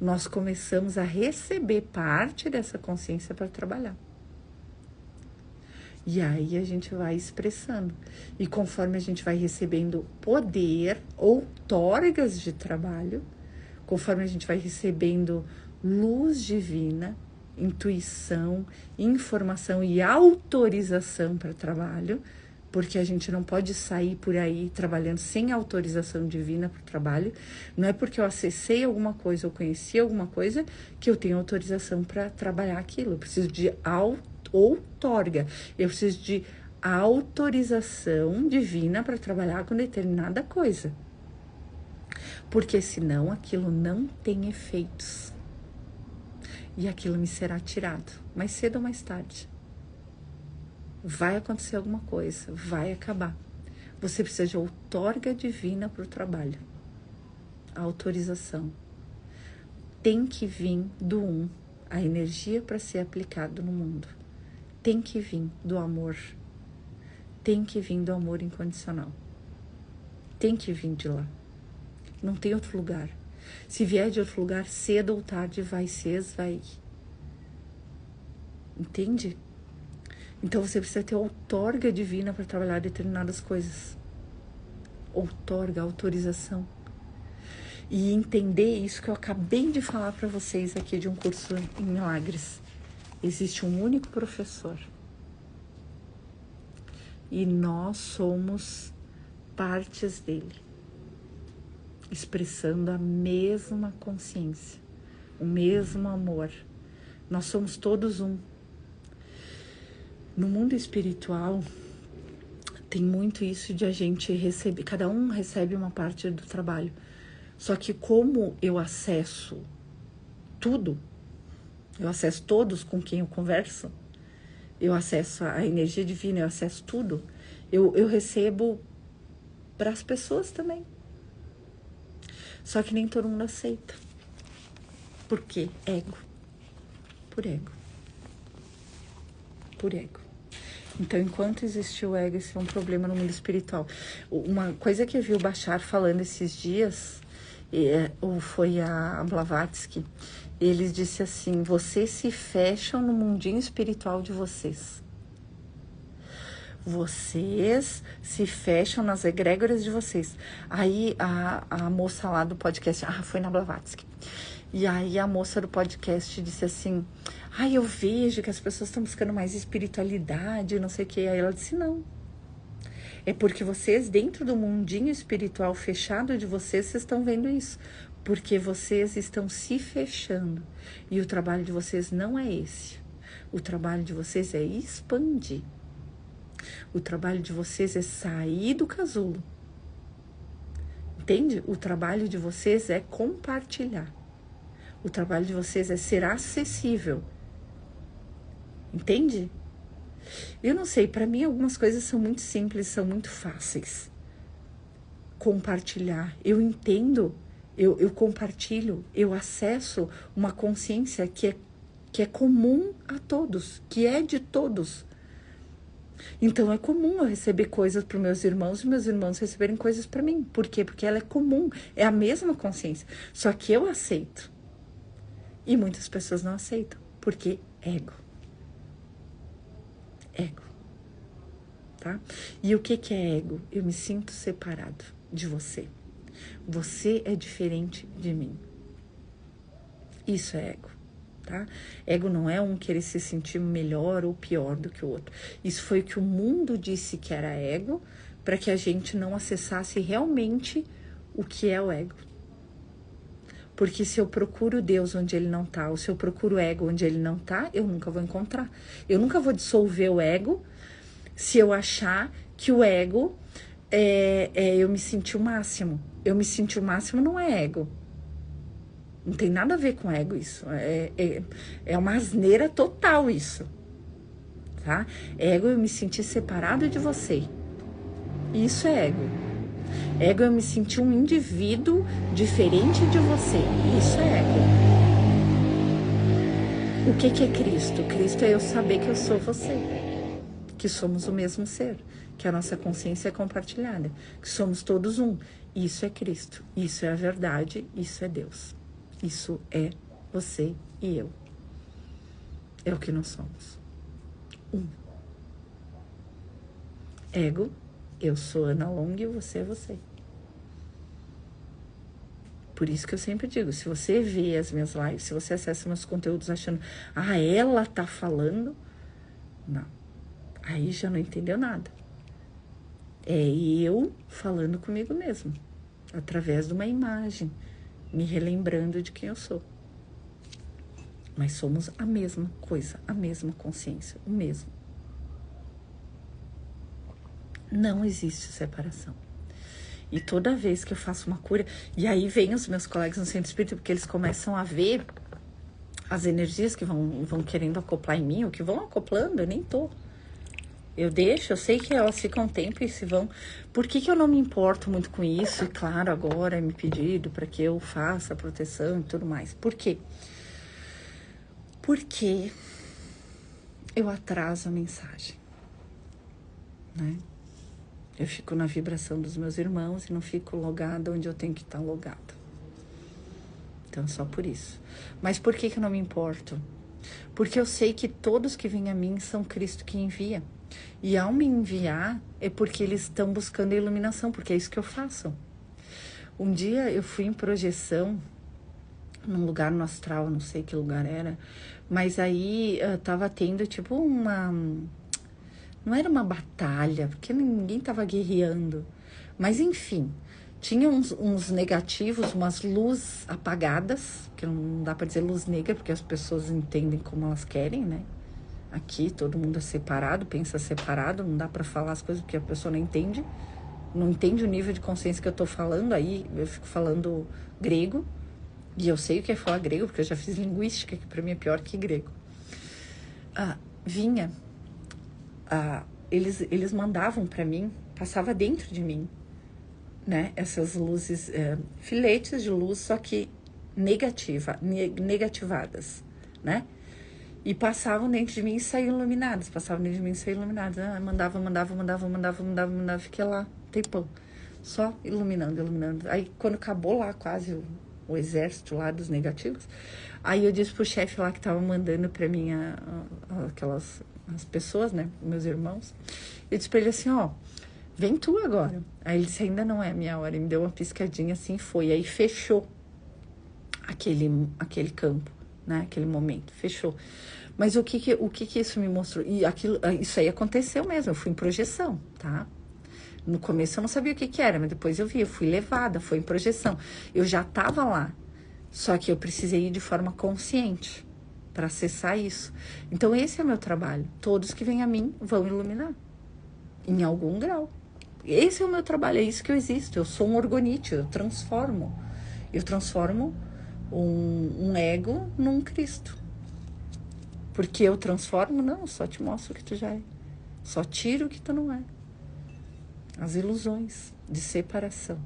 nós começamos a receber parte dessa consciência para trabalhar. E aí a gente vai expressando. E conforme a gente vai recebendo poder, outorgas de trabalho, conforme a gente vai recebendo luz divina, intuição, informação e autorização para trabalho, porque a gente não pode sair por aí trabalhando sem autorização divina para o trabalho. Não é porque eu acessei alguma coisa ou conheci alguma coisa que eu tenho autorização para trabalhar aquilo. Eu preciso de outorga. Eu preciso de autorização divina para trabalhar com determinada coisa. Porque senão aquilo não tem efeitos. E aquilo me será tirado, mais cedo ou mais tarde. Vai acontecer alguma coisa, vai acabar. Você precisa de outorga divina para o trabalho. A autorização. Tem que vir do a energia para ser aplicada no mundo. Tem que vir do amor. Tem que vir do amor incondicional. Tem que vir de lá. Não tem outro lugar. Se vier de outro lugar, cedo ou tarde vai se esvair. Entende? Então você precisa ter outorga divina para trabalhar determinadas coisas. Outorga, autorização. E entender isso que eu acabei de falar para vocês aqui de um curso em milagres. Existe um único professor. E nós somos partes dele, expressando a mesma consciência, o mesmo amor. Nós somos todos um. No mundo espiritual, tem muito isso de a gente receber, cada um recebe uma parte do trabalho. Só que como eu acesso tudo, eu acesso todos com quem eu converso, eu acesso a energia divina, eu acesso tudo, eu recebo para as pessoas também. Só que nem todo mundo aceita. Por quê? Ego. Por ego. Por ego. Então, enquanto existe o ego, esse é um problema no mundo espiritual. Uma coisa que eu vi o Bashar falando esses dias, ou foi a Blavatsky, eles disse assim: vocês se fecham no mundinho espiritual de vocês. Vocês se fecham nas egrégoras de vocês. Aí a moça lá do podcast, foi na Blavatsky. E aí a moça do podcast disse assim, eu vejo que as pessoas estão buscando mais espiritualidade, não sei o quê. Aí ela disse, não. É porque vocês, dentro do mundinho espiritual fechado de vocês estão vendo isso. Porque vocês estão se fechando. E o trabalho de vocês não é esse. O trabalho de vocês é expandir. O trabalho de vocês é sair do casulo. Entende? O trabalho de vocês é compartilhar. O trabalho de vocês é ser acessível. Entende? Eu não sei, para mim algumas coisas são muito simples, são muito fáceis. Compartilhar. Eu entendo, eu compartilho, eu acesso uma consciência que é comum a todos, que é de todos. Então é comum eu receber coisas para os meus irmãos e meus irmãos receberem coisas para mim. Por quê? Porque ela é comum, é a mesma consciência. Só que eu aceito. E muitas pessoas não aceitam. Porque ego. Ego. Tá? E o que é ego? Eu me sinto separado de você. Você é diferente de mim. Isso é ego. Tá? Ego não é um querer se sentir melhor ou pior do que o outro. Isso foi o que o mundo disse que era ego, para que a gente não acessasse realmente o que é o ego. Porque se eu procuro Deus onde ele não está, ou se eu procuro ego onde ele não está, eu nunca vou encontrar. Eu nunca vou dissolver o ego se eu achar que o ego eu me sentir o máximo. Eu me sentir o máximo não é ego. Não tem nada a ver com ego isso. É uma asneira total isso. Tá? Ego é eu me sentir separado de você. Isso é ego. Ego é eu me sentir um indivíduo diferente de você. Isso é ego. O que é Cristo? Cristo é eu saber que eu sou você. Que somos o mesmo ser. Que a nossa consciência é compartilhada. Que somos todos um. Isso é Cristo. Isso é a verdade. Isso é Deus. Isso é você e eu. É o que nós somos. Um. Ego, eu sou Ana Long e você é você. Por isso que eu sempre digo, se você vê as minhas lives, se você acessa meus conteúdos achando, ela tá falando, não. Aí já não entendeu nada. É eu falando comigo mesmo, através de uma imagem, me relembrando de quem eu sou. Mas somos a mesma coisa, a mesma consciência, o mesmo. Não existe separação. E toda vez que eu faço uma cura, e aí vem os meus colegas no centro espírita, porque eles começam a ver as energias que vão querendo acoplar em mim, ou que vão acoplando, eu nem tô. Eu deixo, eu sei que elas ficam um tempo e se vão. Por que eu não me importo muito com isso? E claro, agora é me pedido para que eu faça a proteção e tudo mais. Por quê? Porque eu atraso a mensagem, né? Eu fico na vibração dos meus irmãos e não fico logada onde eu tenho que estar logada. Então, só por isso. Mas por que eu não me importo? Porque eu sei que todos que vêm a mim são Cristo que envia. E ao me enviar, é porque eles estão buscando a iluminação, porque é isso que eu faço. Um dia eu fui em projeção, num lugar no astral, não sei que lugar era, mas aí tava tendo tipo uma... Não era uma batalha, porque ninguém tava guerreando. Mas enfim, tinha uns negativos, umas luzes apagadas, que não dá para dizer luz negra, porque as pessoas entendem como elas querem, né? Aqui todo mundo é separado, pensa separado, não dá para falar as coisas porque a pessoa não entende o nível de consciência que eu tô falando, aí eu fico falando grego, e eu sei o que é falar grego, porque eu já fiz linguística, que para mim é pior que grego. Eles mandavam para mim, passava dentro de mim, né, essas luzes, filetes de luz, só que negativadas, né? E passavam dentro de mim e saíam iluminadas. Mandava. Fiquei lá, tempão. Só iluminando. Aí, quando acabou lá quase o exército lá dos negativos, aí eu disse pro chefe lá que tava mandando pra mim aquelas as pessoas, né, meus irmãos. Eu disse pra ele assim, ó, vem tu agora. Aí ele disse, ainda não é a minha hora. Ele me deu uma piscadinha assim, foi. Aí fechou aquele campo, né, aquele momento, fechou. Mas o que isso me mostrou? E isso aí aconteceu mesmo, eu fui em projeção, tá? No começo eu não sabia o que era, mas depois eu vi, eu fui levada, foi em projeção. Eu já estava lá, só que eu precisei ir de forma consciente para acessar isso. Então esse é o meu trabalho. Todos que vêm a mim vão iluminar, em algum grau. Esse é o meu trabalho, é isso que eu existo. Eu sou um orgonite, eu transformo. Eu transformo um ego num Cristo. Porque eu transformo? Não, só te mostro o que tu já é. Só tiro o que tu não é. As ilusões de separação.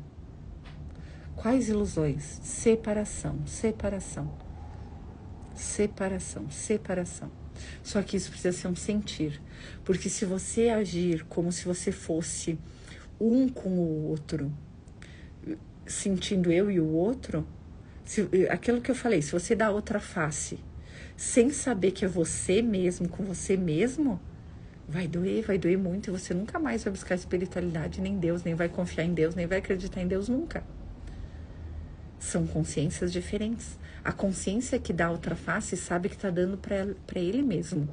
Quais ilusões? Separação, separação. Separação, separação. Só que isso precisa ser um sentir. Porque se você agir como se você fosse um com o outro, sentindo eu e o outro, aquilo que eu falei, se você dá outra face, sem saber que é você mesmo, com você mesmo, vai doer muito, e você nunca mais vai buscar espiritualidade, nem Deus, nem vai confiar em Deus, nem vai acreditar em Deus nunca. São consciências diferentes. A consciência que dá outra face sabe que está dando para ele mesmo.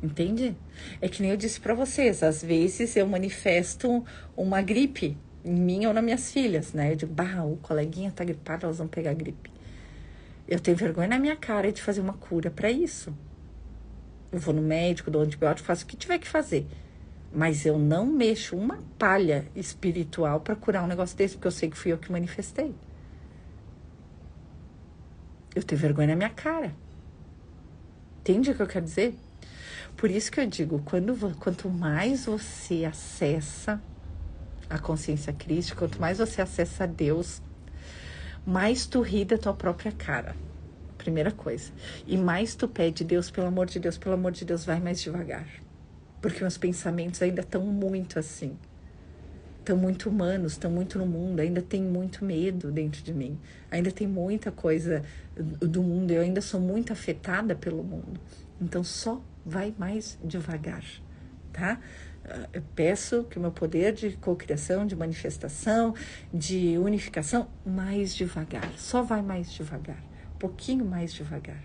Entende? É que nem eu disse para vocês, às vezes eu manifesto uma gripe em mim ou nas minhas filhas, né? Eu digo, o coleguinha tá gripado, elas vão pegar gripe. Eu tenho vergonha na minha cara de fazer uma cura para isso. Eu vou no médico, dou antibiótico, faço o que tiver que fazer. Mas eu não mexo uma palha espiritual para curar um negócio desse, porque eu sei que fui eu que manifestei. Eu tenho vergonha na minha cara. Entende o que eu quero dizer? Por isso que eu digo, quanto mais você acessa a consciência crística, quanto mais você acessa Deus, mais tu ri da tua própria cara. Primeira coisa. E mais tu pede, Deus, pelo amor de Deus, vai mais devagar. Porque meus pensamentos ainda estão muito assim. Estão muito humanos, estão muito no mundo. Ainda tem muito medo dentro de mim. Ainda tem muita coisa do mundo. Eu ainda sou muito afetada pelo mundo. Então só vai mais devagar, tá? Eu peço que o meu poder de cocriação, de manifestação, de unificação, mais devagar. Só vai mais devagar. Um pouquinho mais devagar.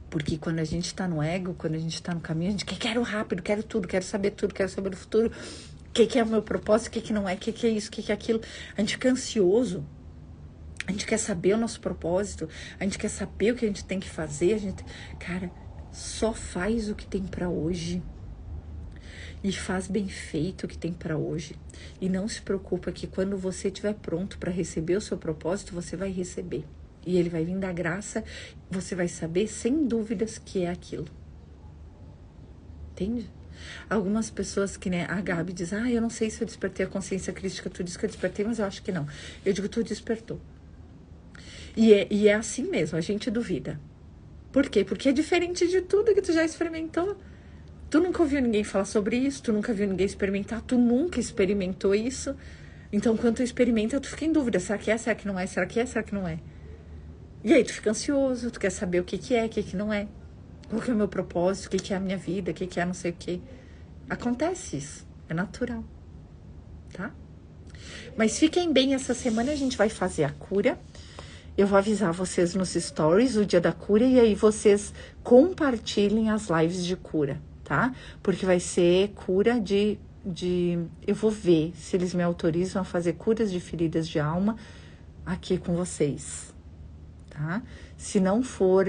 Porque quando a gente está no ego, quando a gente está no caminho, a gente quero rápido, quero tudo, quero saber o futuro, o que é o meu propósito, o que não é, o que é isso, o que é aquilo. A gente fica ansioso, a gente quer saber o nosso propósito, a gente quer saber o que a gente tem que fazer. Cara, só faz o que tem para hoje. E faz bem feito o que tem para hoje. E não se preocupa que quando você estiver pronto para receber o seu propósito, você vai receber. E ele vai vir da graça, você vai saber sem dúvidas que é aquilo. Entende? Algumas pessoas que, né, a Gabi diz, eu não sei se eu despertei a consciência crística, tu diz que eu despertei, mas eu acho que não. Eu digo, tu despertou. E é assim mesmo, a gente duvida. Por quê? Porque é diferente de tudo que tu já experimentou. Tu nunca ouviu ninguém falar sobre isso, tu nunca viu ninguém experimentar, tu nunca experimentou isso. Então, quando tu experimenta, tu fica em dúvida, será que é, será que não é, será que é, será que não é? E aí tu fica ansioso, tu quer saber o que é, o que não é. Qual que é o meu propósito, o que é a minha vida, o que é não sei o que. Acontece isso, é natural, tá? Mas fiquem bem, essa semana a gente vai fazer a cura. Eu vou avisar vocês nos stories o dia da cura e aí vocês compartilhem as lives de cura, tá? Porque vai ser cura de... Eu vou ver se eles me autorizam a fazer curas de feridas de alma aqui com vocês. Tá? Se não for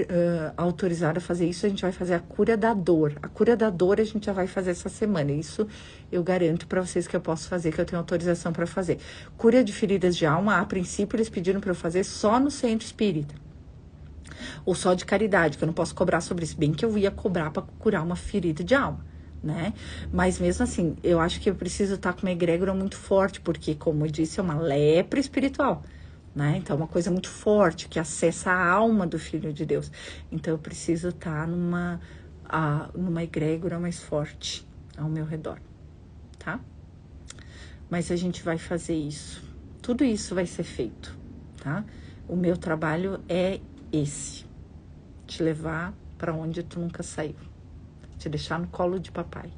autorizado a fazer isso, a gente vai fazer a cura da dor. A cura da dor a gente já vai fazer essa semana. Isso eu garanto para vocês que eu posso fazer, que eu tenho autorização para fazer. Cura de feridas de alma, a princípio eles pediram para eu fazer só no centro espírita. Ou só de caridade, que eu não posso cobrar sobre isso. Bem que eu ia cobrar para curar uma ferida de alma, né? Mas mesmo assim, eu acho que eu preciso estar com uma egrégora muito forte, porque, como eu disse, é uma lepra espiritual. Né? Então, é uma coisa muito forte, que acessa a alma do Filho de Deus. Então, eu preciso estar numa egrégora mais forte ao meu redor, tá? Mas a gente vai fazer isso. Tudo isso vai ser feito, tá? O meu trabalho é esse: te levar para onde tu nunca saiu, te deixar no colo de papai,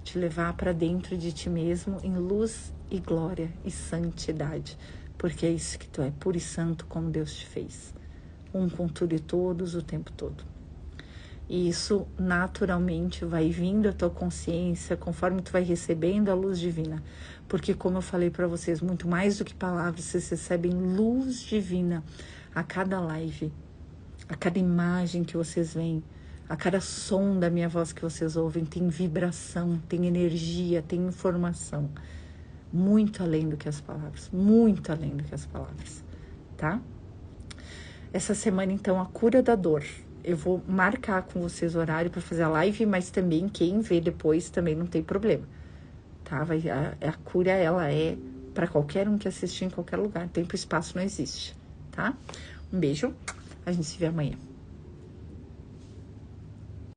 te levar para dentro de ti mesmo em luz e glória e santidade, porque é isso que tu é, puro e santo como Deus te fez, um com tudo e todos o tempo todo. E isso naturalmente vai vindo à tua consciência conforme tu vai recebendo a luz divina. Porque, como eu falei para vocês, muito mais do que palavras, vocês recebem luz divina a cada live, a cada imagem que vocês veem, a cada som da minha voz que vocês ouvem. Tem vibração, tem energia, tem informação. Muito além do que as palavras, muito além do que as palavras, tá? Essa semana, então, a cura da dor. Eu vou marcar com vocês o horário para fazer a live, mas também quem vê depois também não tem problema, tá? A cura, ela é para qualquer um que assistir em qualquer lugar. Tempo e espaço não existe, tá? Um beijo, a gente se vê amanhã.